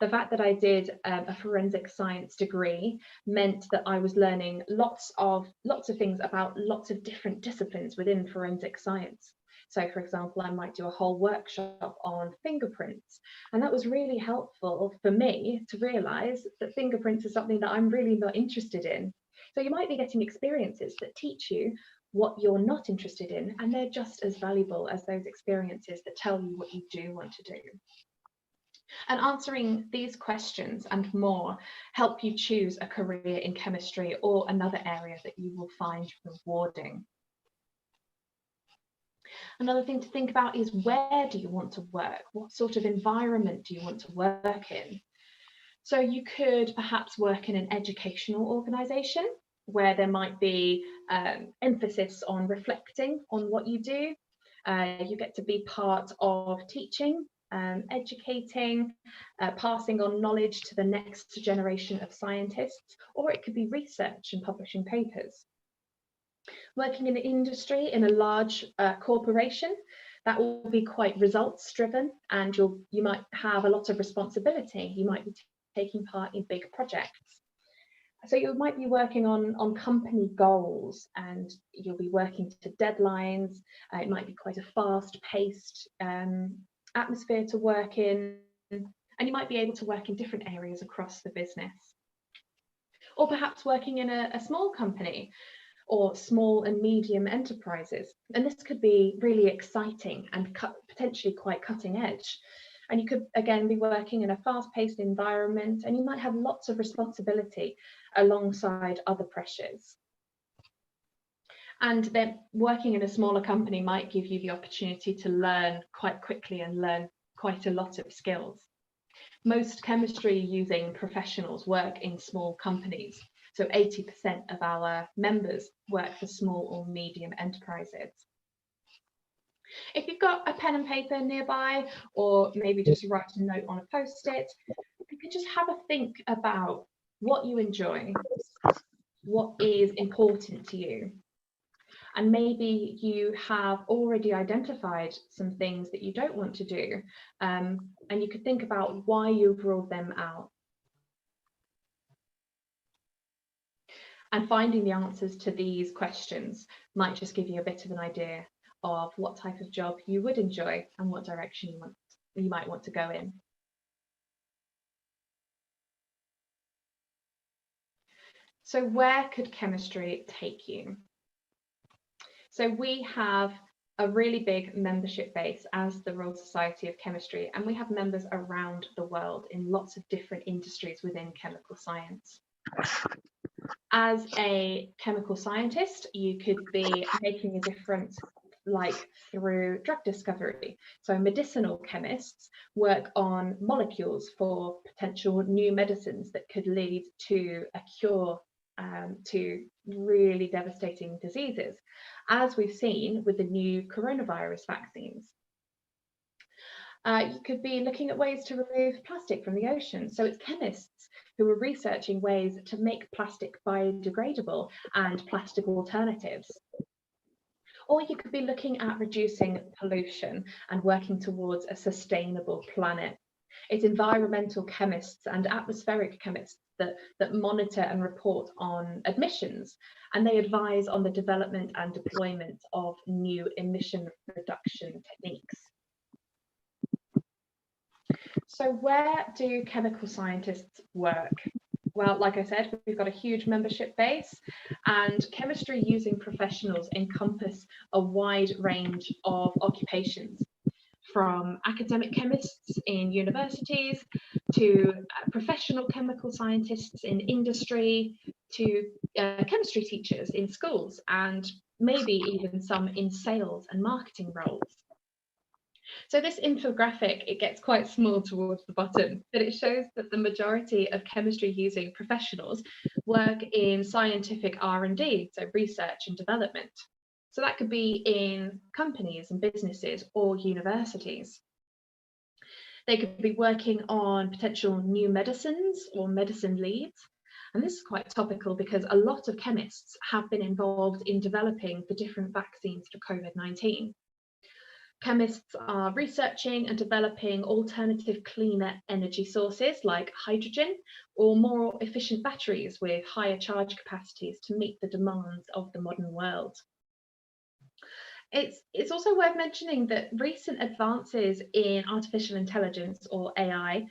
The fact that I did a forensic science degree meant that I was learning lots of things about lots of different disciplines within forensic science. So, for example, I might do a whole workshop on fingerprints, and that was really helpful for me to realise that fingerprints is something that I'm really not interested in. So you might be getting experiences that teach you what you're not interested in, and they're just as valuable as those experiences that tell you what you do want to do. And answering these questions and more help you choose a career in chemistry or another area that you will find rewarding. Another thing to think about is, where do you want to work? What sort of environment do you want to work in? So you could perhaps work in an educational organisation where there might be emphasis on reflecting on what you do. You get to be part of teaching, educating, passing on knowledge to the next generation of scientists, or it could be research and publishing papers. Working in an industry, in a large corporation, that will be quite results driven, and you might have a lot of responsibility. You might be taking part in big projects. So you might be working on company goals, and you'll be working to deadlines. It might be quite a fast-paced atmosphere to work in, and you might be able to work in different areas across the business. Or perhaps working in a small company or small and medium enterprises. And this could be really exciting and potentially quite cutting edge. And you could, again, be working in a fast-paced environment, and you might have lots of responsibility alongside other pressures. And then working in a smaller company might give you the opportunity to learn quite quickly and learn quite a lot of skills. Most chemistry using professionals work in small companies. So 80% of our members work for small or medium enterprises. If you've got a pen and paper nearby, or maybe just write a note on a post-it, you can just have a think about what you enjoy, what is important to you. And maybe you have already identified some things that you don't want to do, and you could think about why you've ruled them out. And finding the answers to these questions might just give you a bit of an idea of what type of job you would enjoy and what direction you might want to go in. So where could chemistry take you? So we have a really big membership base as the Royal Society of Chemistry, and we have members around the world in lots of different industries within chemical science. As a chemical scientist, you could be making a difference like through drug discovery. So medicinal chemists work on molecules for potential new medicines that could lead to a cure to really devastating diseases, as we've seen with the new coronavirus vaccines. You could be looking at ways to remove plastic from the ocean. So it's chemists who are researching ways to make plastic biodegradable and plastic alternatives. Or you could be looking at reducing pollution and working towards a sustainable planet. It's environmental chemists and atmospheric chemists that monitor and report on emissions, and they advise on the development and deployment of new emission reduction techniques. So where do chemical scientists work? Well, like I said, we've got a huge membership base, and chemistry using professionals encompass a wide range of occupations, from academic chemists in universities to professional chemical scientists in industry to chemistry teachers in schools and maybe even some in sales and marketing roles. So this infographic, it gets quite small towards the bottom, but it shows that the majority of chemistry using professionals work in scientific R&D, so research and development. So that could be in companies and businesses or universities. They could be working on potential new medicines or medicine leads. And this is quite topical because a lot of chemists have been involved in developing the different vaccines for COVID-19. Chemists are researching and developing alternative cleaner energy sources like hydrogen or more efficient batteries with higher charge capacities to meet the demands of the modern world. It's also worth mentioning that recent advances in artificial intelligence or AI,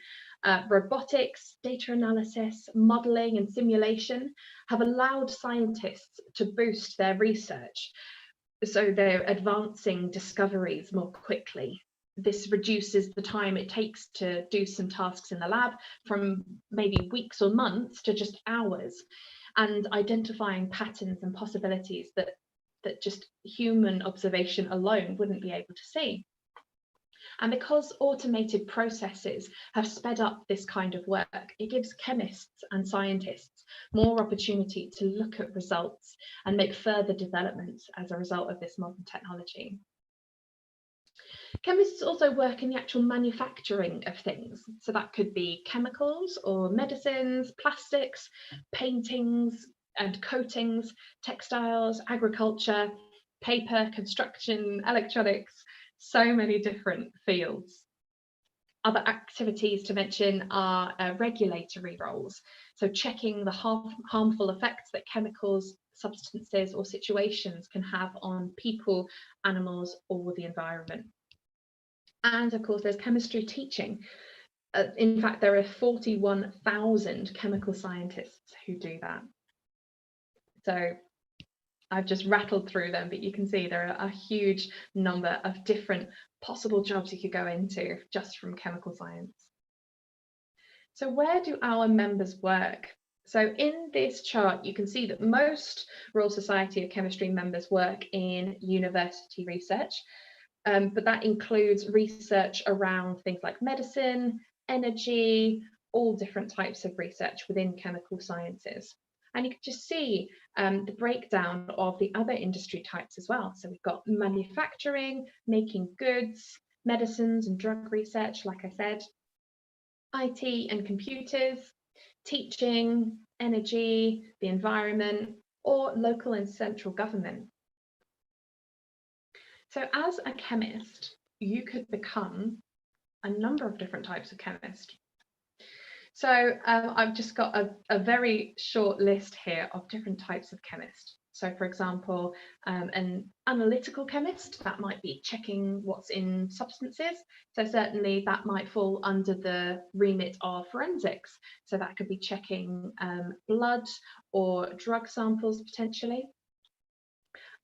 robotics, data analysis, modelling and simulation have allowed scientists to boost their research. So they're advancing discoveries more quickly. This reduces the time it takes to do some tasks in the lab from maybe weeks or months to just hours, and identifying patterns and possibilities that just human observation alone wouldn't be able to see. And because automated processes have sped up this kind of work, it gives chemists and scientists more opportunity to look at results and make further developments as a result of this modern technology. Chemists also work in the actual manufacturing of things. So that could be chemicals or medicines, plastics, paintings and coatings, textiles, agriculture, paper, construction, electronics, so many different fields. Other activities to mention are regulatory roles, so checking the harmful effects that chemicals, substances or situations can have on people, animals or the environment. And of course there's chemistry teaching. In fact, there are 41,000 chemical scientists who do that. So I've just rattled through them, but you can see there are a huge number of different possible jobs you could go into just from chemical science. So where do our members work? So in this chart, you can see that most Royal Society of Chemistry members work in university research, but that includes research around things like medicine, energy, all different types of research within chemical sciences. And you can just see the breakdown of the other industry types as well. So we've got manufacturing, making goods, medicines and drug research, like I said, IT and computers, teaching, energy, the environment, or local and central government. So as a chemist, you could become a number of different types of chemist. So I've just got a very short list here of different types of chemist. So for example, an analytical chemist, that might be checking what's in substances. So certainly that might fall under the remit of forensics. So that could be checking blood or drug samples potentially.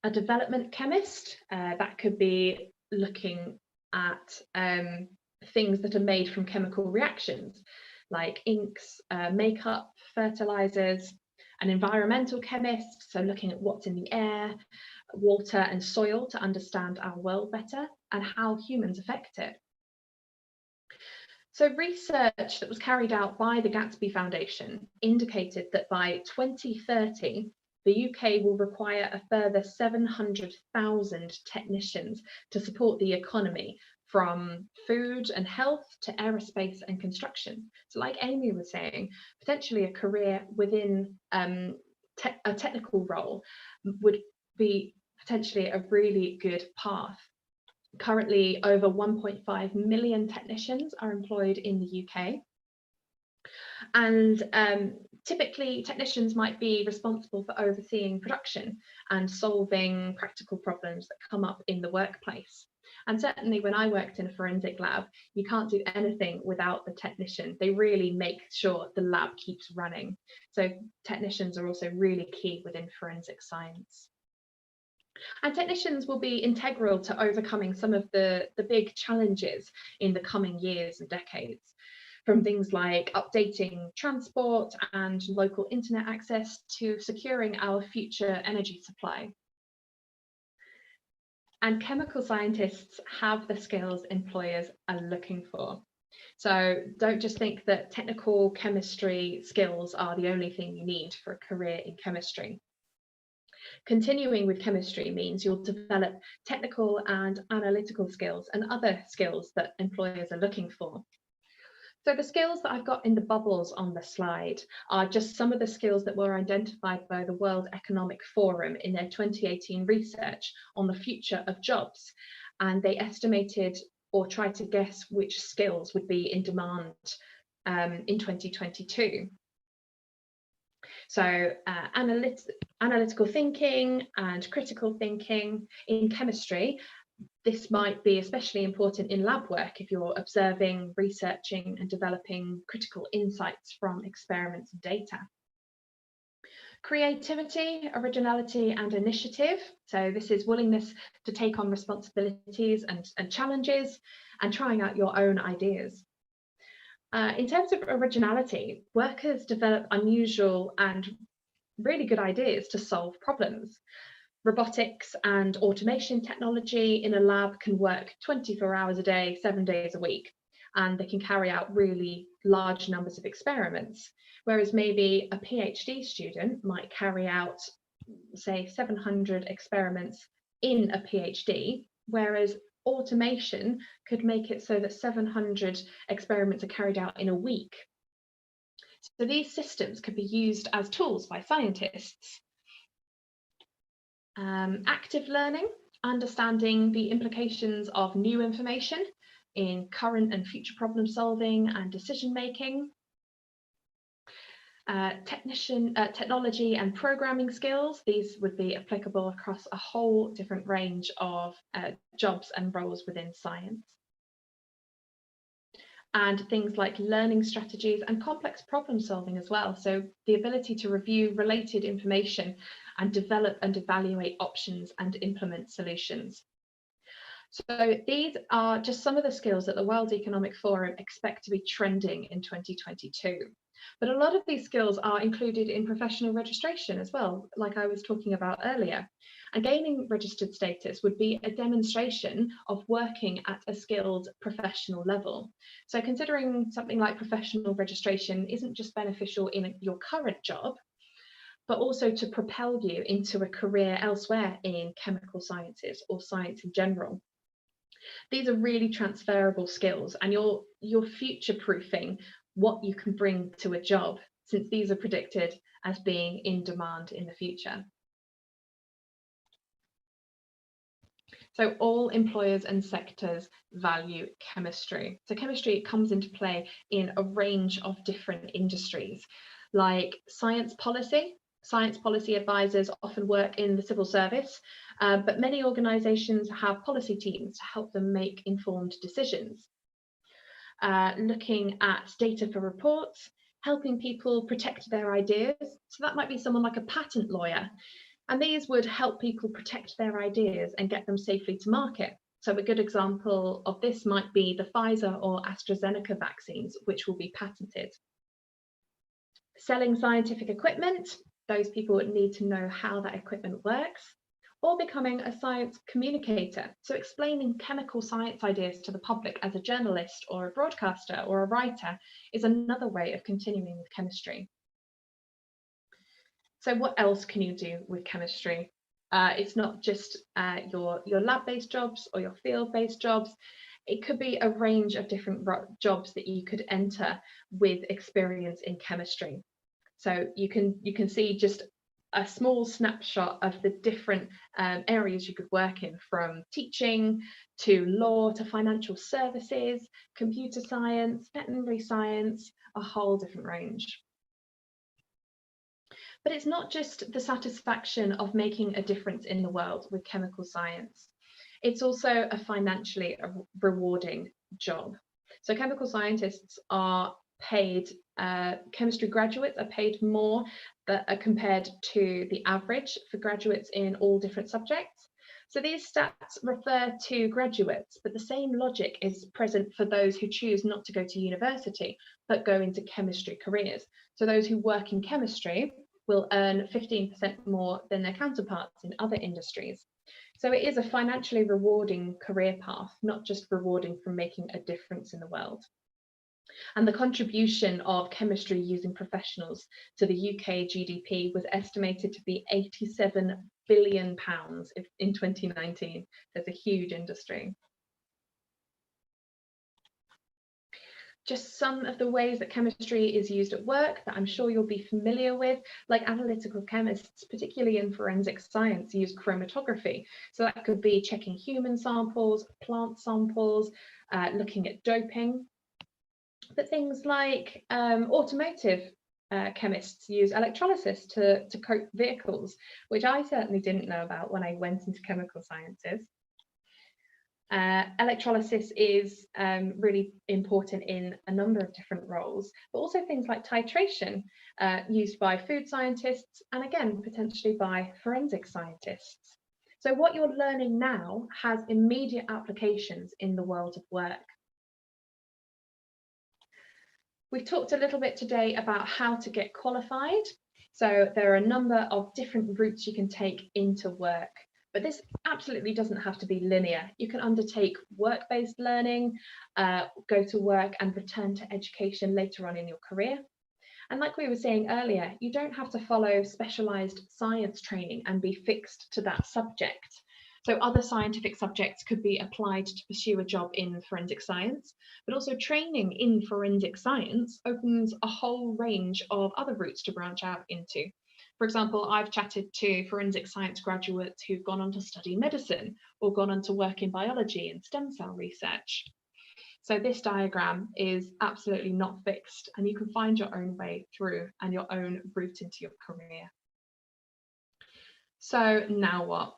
A development chemist, that could be looking at things that are made from chemical reactions, like inks, makeup, fertilizers. An environmental chemist, so looking at what's in the air, water and soil to understand our world better and how humans affect it. So research that was carried out by the Gatsby Foundation indicated that by 2030, the UK will require a further 700,000 technicians to support the economy, from food and health to aerospace and construction. So like Amy was saying, potentially a career within a technical role would be potentially a really good path. Currently, over 1.5 million technicians are employed in the UK. And typically, technicians might be responsible for overseeing production and solving practical problems that come up in the workplace. And certainly when I worked in a forensic lab, you can't do anything without the technician. They really make sure the lab keeps running. So technicians are also really key within forensic science. And technicians will be integral to overcoming some of the big challenges in the coming years and decades, from things like updating transport and local internet access to securing our future energy supply. And chemical scientists have the skills employers are looking for. So don't just think that technical chemistry skills are the only thing you need for a career in chemistry. Continuing with chemistry means you'll develop technical and analytical skills and other skills that employers are looking for. So the skills that I've got in the bubbles on the slide are just some of the skills that were identified by the World Economic Forum in their 2018 research on the future of jobs. And they estimated or tried to guess which skills would be in demand in 2022. So analytical thinking and critical thinking in chemistry. This might be especially important in lab work if you're observing, researching and developing critical insights from experiments and data. Creativity, originality and initiative. So this is willingness to take on responsibilities and challenges and trying out your own ideas. In terms of originality, workers develop unusual and really good ideas to solve problems. Robotics and automation technology in a lab can work 24 hours a day, 7 days a week, and they can carry out really large numbers of experiments. Whereas maybe a PhD student might carry out, say, 700 experiments in a PhD, whereas automation could make it so that 700 experiments are carried out in a week. So these systems could be used as tools by scientists. Active learning, understanding the implications of new information in current and future problem solving and decision making. Technology and programming skills, these would be applicable across a whole different range of jobs and roles within science. And things like learning strategies and complex problem solving as well. So the ability to review related information and develop and evaluate options and implement solutions. So these are just some of the skills that the World Economic Forum expect to be trending in 2022. But a lot of these skills are included in professional registration as well, like I was talking about earlier. And gaining registered status would be a demonstration of working at a skilled professional level. So considering something like professional registration isn't just beneficial in your current job, but also to propel you into a career elsewhere in chemical sciences or science in general. These are really transferable skills, and you're future-proofing what you can bring to a job, since these are predicted as being in demand in the future. So all employers and sectors value chemistry. So chemistry comes into play in a range of different industries, like science policy. Science policy advisors often work in the civil service, but many organisations have policy teams to help them make informed decisions. Looking at data for reports, helping people protect their ideas. So that might be someone like a patent lawyer. And these would help people protect their ideas and get them safely to market. So a good example of this might be the Pfizer or AstraZeneca vaccines, which will be patented. Selling scientific equipment, those people would need to know how that equipment works. Or becoming a science communicator, so explaining chemical science ideas to the public as a journalist or a broadcaster or a writer is another way of continuing with chemistry. So what else can you do with chemistry? It's not just your lab-based jobs or your field-based jobs. It could be a range of different jobs that you could enter with experience in chemistry. So you can see just a small snapshot of the different areas you could work in, from teaching to law to financial services, computer science, veterinary science, a whole different range. But it's not just the satisfaction of making a difference in the world with chemical science. It's also a financially rewarding job. So chemical scientists are paid, chemistry graduates are paid more compared to the average for graduates in all different subjects. So these stats refer to graduates, but the same logic is present for those who choose not to go to university, but go into chemistry careers. So those who work in chemistry will earn 15% more than their counterparts in other industries. So it is a financially rewarding career path, not just rewarding from making a difference in the world. And the contribution of chemistry using professionals to the UK GDP was estimated to be £87 billion in 2019. There's a huge industry. Just some of the ways that chemistry is used at work that I'm sure you'll be familiar with, like analytical chemists, particularly in forensic science, use chromatography. So that could be checking human samples, plant samples, looking at doping. But things like automotive chemists use electrolysis to coat vehicles, which I certainly didn't know about when I went into chemical sciences. Electrolysis is really important in a number of different roles, but also things like titration used by food scientists and again, potentially by forensic scientists. So what you're learning now has immediate applications in the world of work. We've talked a little bit today about how to get qualified. So there are a number of different routes you can take into work. But this absolutely doesn't have to be linear. You can undertake work-based learning, go to work and return to education later on in your career. And like we were saying earlier, you don't have to follow specialised science training and be fixed to that subject. So other scientific subjects could be applied to pursue a job in forensic science, but also training in forensic science opens a whole range of other routes to branch out into. For example, I've chatted to forensic science graduates who've gone on to study medicine or gone on to work in biology and stem cell research. So this diagram is absolutely not fixed, and you can find your own way through and your own route into your career. So now what?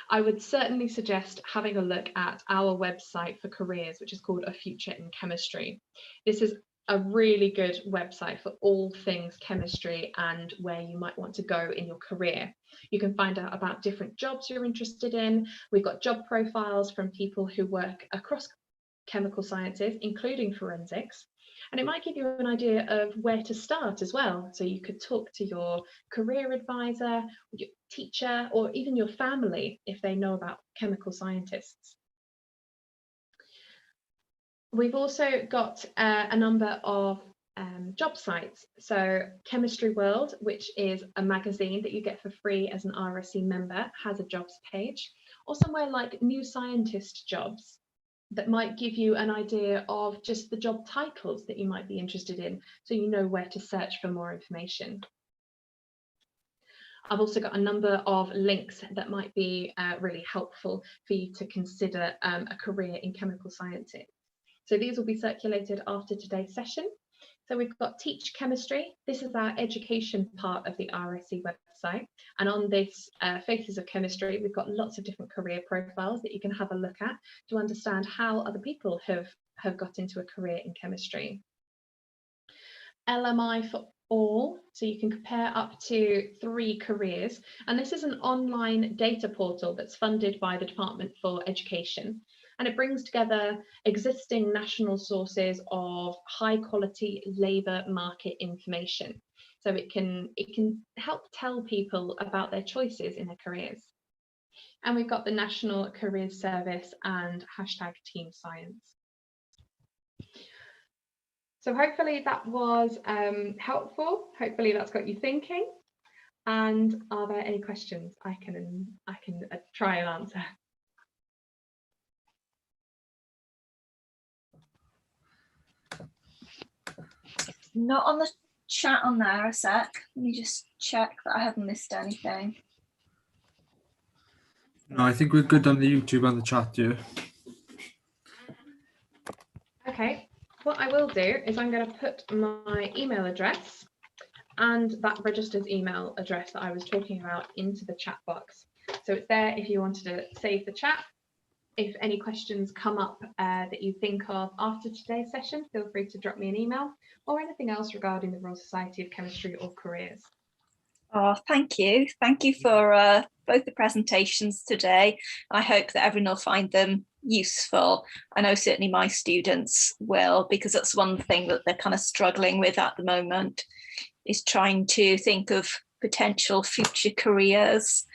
I would certainly suggest having a look at our website for careers, which is called A Future in Chemistry. This is a really good website for all things chemistry and where you might want to go in your career. You can find out about different jobs you're interested in. We've got job profiles from people who work across chemical sciences, including forensics. And it might give you an idea of where to start as well. So you could talk to your career advisor, your teacher, or even your family if they know about chemical scientists. We've also got a number of job sites. So Chemistry World, which is a magazine that you get for free as an RSC member, has a jobs page, or somewhere like New Scientist Jobs that might give you an idea of just the job titles that you might be interested in, so you know where to search for more information. I've also got a number of links that might be really helpful for you to consider a career in chemical sciences. So these will be circulated after today's session. So we've got Teach Chemistry. This is our education part of the RSC website. And on this Faces of Chemistry, we've got lots of different career profiles that you can have a look at to understand how other people have got into a career in chemistry. LMI for All, so you can compare up to 3 careers. And this is an online data portal that's funded by the Department for Education. And it brings together existing national sources of high quality labour market information. So it can help tell people about their choices in their careers. And we've got the National Careers Service and #Team Science. So hopefully that was helpful. Hopefully that's got you thinking. And are there any questions I can try and answer? Not on the chat on there a sec. Let me just check that I haven't missed anything. No, I think we're good on the YouTube and the chat here. Okay, what I will do is I'm going to put my email address and that registered email address that I was talking about into the chat box. So it's there if you wanted to save the chat. If any questions come up that you think of after today's session, feel free to drop me an email, or anything else regarding the Royal Society of Chemistry or careers. Oh, thank you. Thank you for both the presentations today. I hope that everyone will find them useful. I know certainly my students will, because that's one thing that they're kind of struggling with at the moment, is trying to think of potential future careers.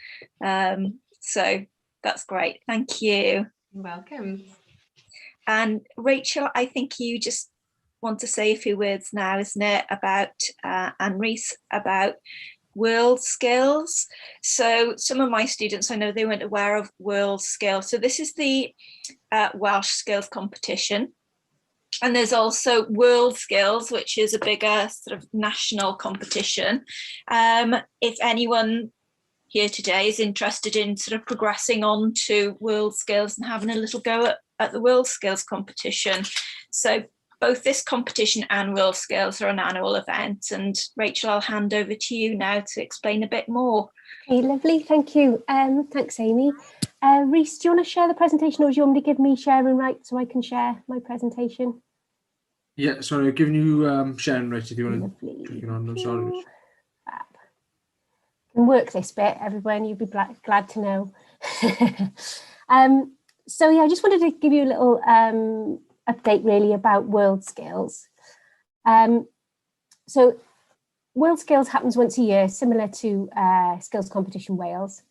So that's great. Thank you. You're welcome. And Rachel, I think you just want to say a few words now, isn't it, about and Reese, about world skills. So some of my students, I know they weren't aware of world skills. So this is the Welsh skills competition. And there's also World Skills, which is a bigger sort of national competition. If anyone here today is interested in sort of progressing on to World Skills and having a little go at the World Skills competition. So both this competition and World Skills are an annual event. And Rachel, I'll hand over to you now to explain a bit more. Okay, lovely, thank you. Thanks, Amy. Reese, do you want to share the presentation, or do you want me to give me sharing rights so I can share my presentation? Yeah, sorry, I've given you sharing rights if you want to Lovely. click on them. Sorry. Can work this bit, everyone, you'd be glad to know. So yeah, I just wanted to give you a little update really about World Skills. So World Skills happens once a year, similar to Skills Competition Wales.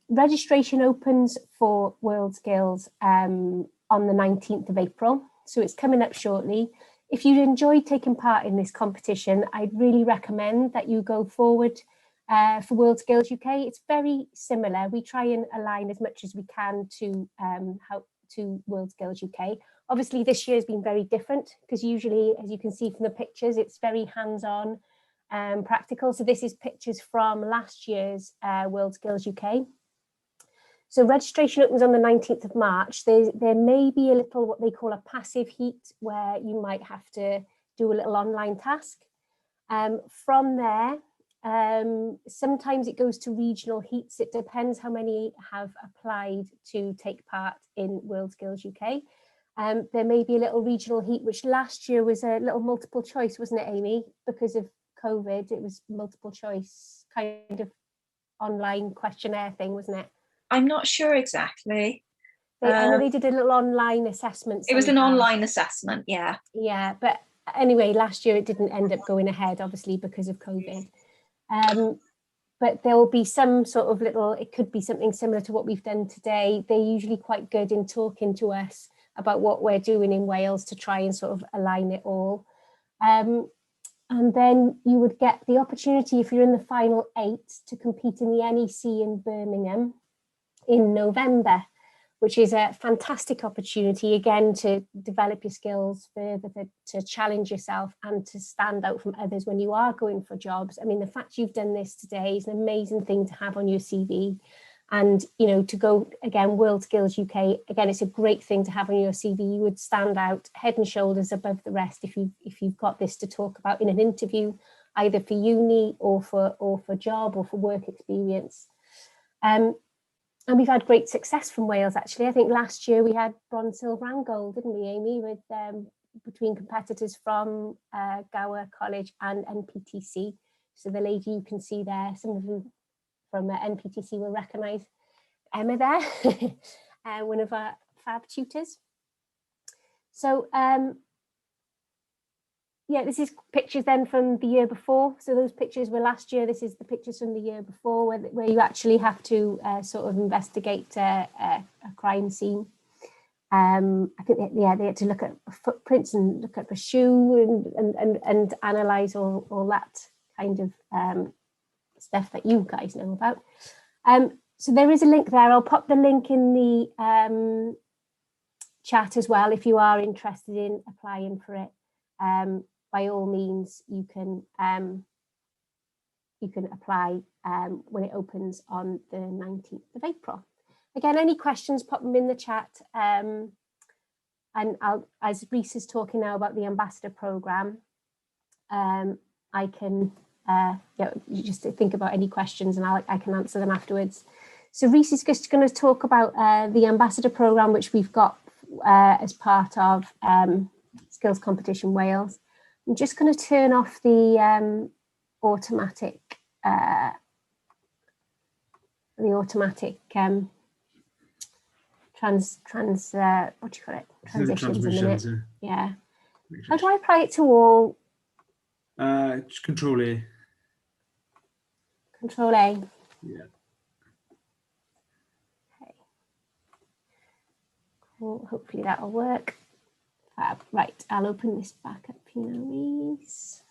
Registration opens for World Skills on the 19th of April, so it's coming up shortly. If you enjoyed taking part in this competition, I'd really recommend that you go forward for World Skills UK. It's very similar. We try and align as much as we can to World Skills UK. Obviously, this year has been very different because usually, as you can see from the pictures, it's very hands-on and practical. So this is pictures from last year's World Skills UK. So registration opens on the 19th of March. There may be a little what they call a passive heat where you might have to do a little online task. From there, sometimes it goes to regional heats. It depends how many have applied to take part in World Skills UK. There may be a little regional heat, which last year was a little multiple choice, wasn't it, Amy? Because of COVID, it was multiple choice, kind of online questionnaire thing, wasn't it? I'm not sure exactly. I know they did a little online assessment. It was an online assessment, yeah. Yeah, but anyway, last year it didn't end up going ahead, obviously, because of COVID. But there will be some sort of little, it could be something similar to what we've done today. They're usually quite good in talking to us about what we're doing in Wales to try and sort of align it all. And then you would get the opportunity, if you're in the final 8, to compete in the NEC in Birmingham in November, which is a fantastic opportunity, again, to develop your skills further, to challenge yourself and to stand out from others when you are going for jobs. I mean, the fact you've done this today is an amazing thing to have on your CV. And, you know, to go, again, World Skills UK, again, it's a great thing to have on your CV. You would stand out head and shoulders above the rest if you've got this to talk about in an interview, either for uni or for job or for work experience. And we've had great success from Wales, actually. I think last year we had bronze, silver and gold, didn't we, Amy, with between competitors from Gower College and NPTC. So the lady you can see there, some of them from NPTC will recognise Emma there, one of our fab tutors. So yeah, this is pictures then from the year before. So those pictures were last year. This is the pictures from the year before, where you actually have to sort of investigate a crime scene. I think they had to look at footprints and look at the shoe and analyse all that kind of stuff that you guys know about. So there is a link there. I'll pop the link in the chat as well if you are interested in applying for it. By all means, you can apply when it opens on the 19th of April. Again, any questions, pop them in the chat. And as Reese is talking now about the ambassador programme, I can you just think about any questions and I can answer them afterwards. So Reese is just going to talk about the ambassador programme, which we've got as part of Skills Competition Wales. I'm just going to turn off the automatic what do you call it? Transitions a minute. Yeah. How do I apply it to all? Just Control A. Control A. Yeah. Okay. Cool. Hopefully that'll work. Right, I'll open this back up here now, Reese.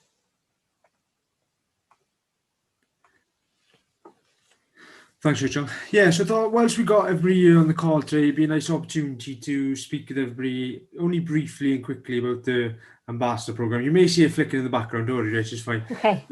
Thanks, Rachel. Yeah, so I thought whilst we got everybody here on the call today, it'd be a nice opportunity to speak with everybody only briefly and quickly about the Ambassador Programme. You may see it flickering in the background, don't worry, it's just fine. Okay.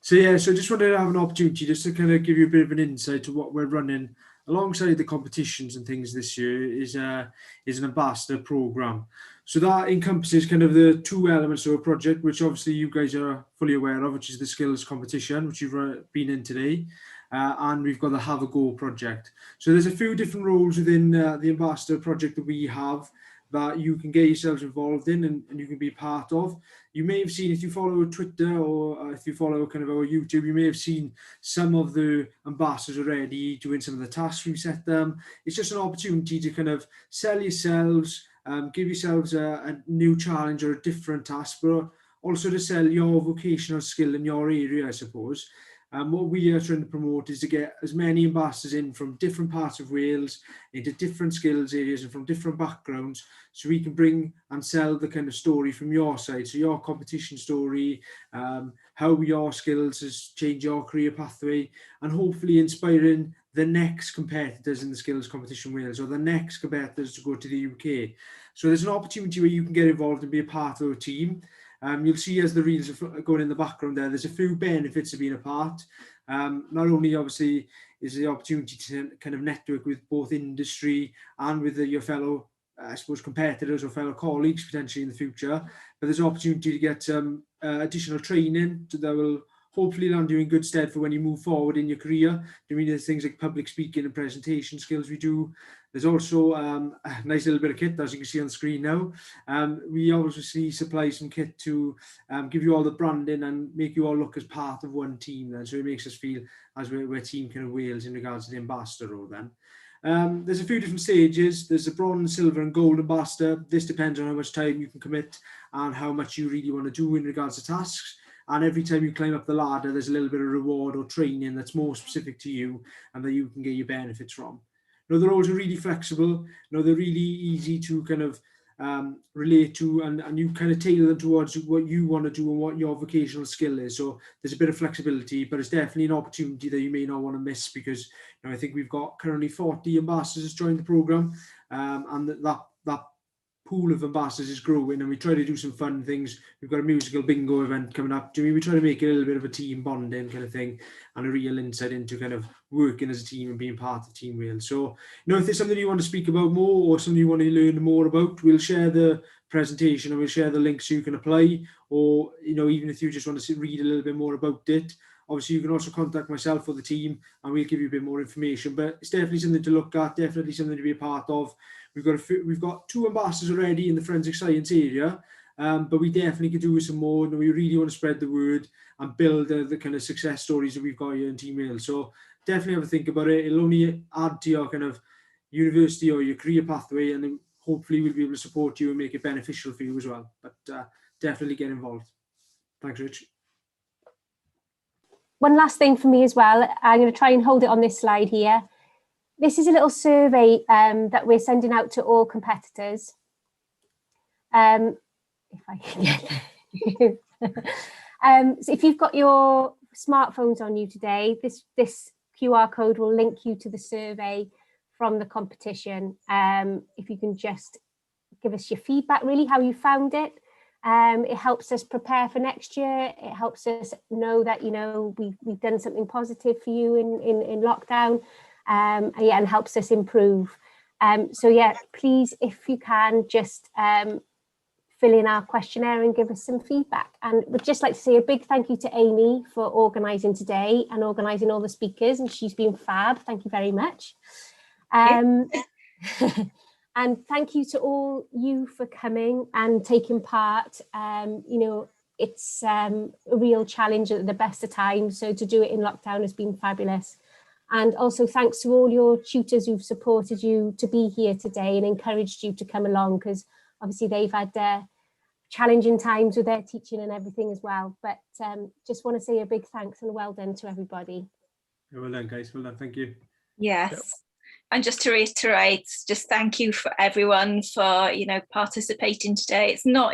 So I just wanted to have an opportunity just to kind of give you a bit of an insight to what we're running alongside the competitions and things this year is an Ambassador Programme. So that encompasses kind of the two elements of a project, which obviously you guys are fully aware of, which is the skills competition, which you've been in today. And we've got the Have a Go project. So there's a few different roles within the Ambassador project that we have that you can get yourselves involved in and you can be part of. You may have seen, if you follow Twitter or if you follow kind of our YouTube, you may have seen some of the ambassadors already doing some of the tasks we've set them. It's just an opportunity to kind of sell yourselves, give yourselves a new challenge or a different task, but also to sell your vocational skill in your area, I suppose. What we are trying to promote is to get as many ambassadors in from different parts of Wales into different skills areas and from different backgrounds, so we can bring and sell the kind of story from your side. So your competition story, how your skills has changed your career pathway, and hopefully inspiring the next competitors in the skills competition Wales or the next competitors to go to the UK. So there's an opportunity where you can get involved and be a part of a team. You'll see as the reels are going in the background there's a few benefits of being a part. Not only obviously is the opportunity to kind of network with both industry and with your fellow, I suppose, competitors or fellow colleagues potentially in the future, but there's an opportunity to get some additional training that will hopefully land you in good stead for when you move forward in your career. I mean, there's things like public speaking and presentation skills we do. There's also a nice little bit of kit, as you can see on the screen now. We obviously supply some kit to give you all the branding and make you all look as part of one team then. So it makes us feel as we're Team kind of Wales in regards to the ambassador role then. There's a few different stages. There's a bronze, silver and gold ambassador. This depends on how much time you can commit and how much you really want to do in regards to tasks. And every time you climb up the ladder, there's a little bit of reward or training that's more specific to you and that you can get your benefits from. Now, the roles are really flexible. They're really easy to kind of relate to, and you kind of tailor them towards what you want to do and what your vocational skill is. So there's a bit of flexibility, but it's definitely an opportunity that you may not want to miss, because I think we've got currently 40 ambassadors joined the programme, and that pool of ambassadors is growing, and we try to do some fun things. We've got a musical bingo event coming up. We try to make it a little bit of a team bonding kind of thing and a real insight into kind of working as a team and being part of Team Wales. So, if there's something you want to speak about more or something you want to learn more about, we'll share the presentation and we'll share the link so you can apply, or, even if you just want to read a little bit more about it. Obviously, you can also contact myself or the team and we'll give you a bit more information, but it's definitely something to look at, definitely something to be a part of. We've got 2 ambassadors already in the forensic science area, but we definitely could do with some more, and we really want to spread the word and build the kind of success stories that we've got here in Team Wales. So definitely have a think about it. It'll only add to your kind of university or your career pathway, and then hopefully we'll be able to support you and make it beneficial for you as well. But definitely get involved. Thanks, Rich. One last thing for me as well. I'm going to try and hold it on this slide here. This is a little survey that we're sending out to all competitors. If I can get so if you've got your smartphones on you today, this QR code will link you to the survey from the competition. If you can just give us your feedback, really, how you found it. It helps us prepare for next year. It helps us know that, we've done something positive for you in lockdown. And helps us improve. Please, if you can, just fill in our questionnaire and give us some feedback. And we'd just like to say a big thank you to Amy for organising today and organising all the speakers, and she's been fab. Thank you very much. And thank you to all you for coming and taking part. It's a real challenge at the best of times, so to do it in lockdown has been fabulous. And also thanks to all your tutors who've supported you to be here today and encouraged you to come along, because obviously they've had challenging times with their teaching and everything as well. But just want to say a big thanks and well done to everybody. Well done, guys. Well done. Thank you. Yes. Yep. And just to reiterate, just thank you for everyone for, participating today. It's not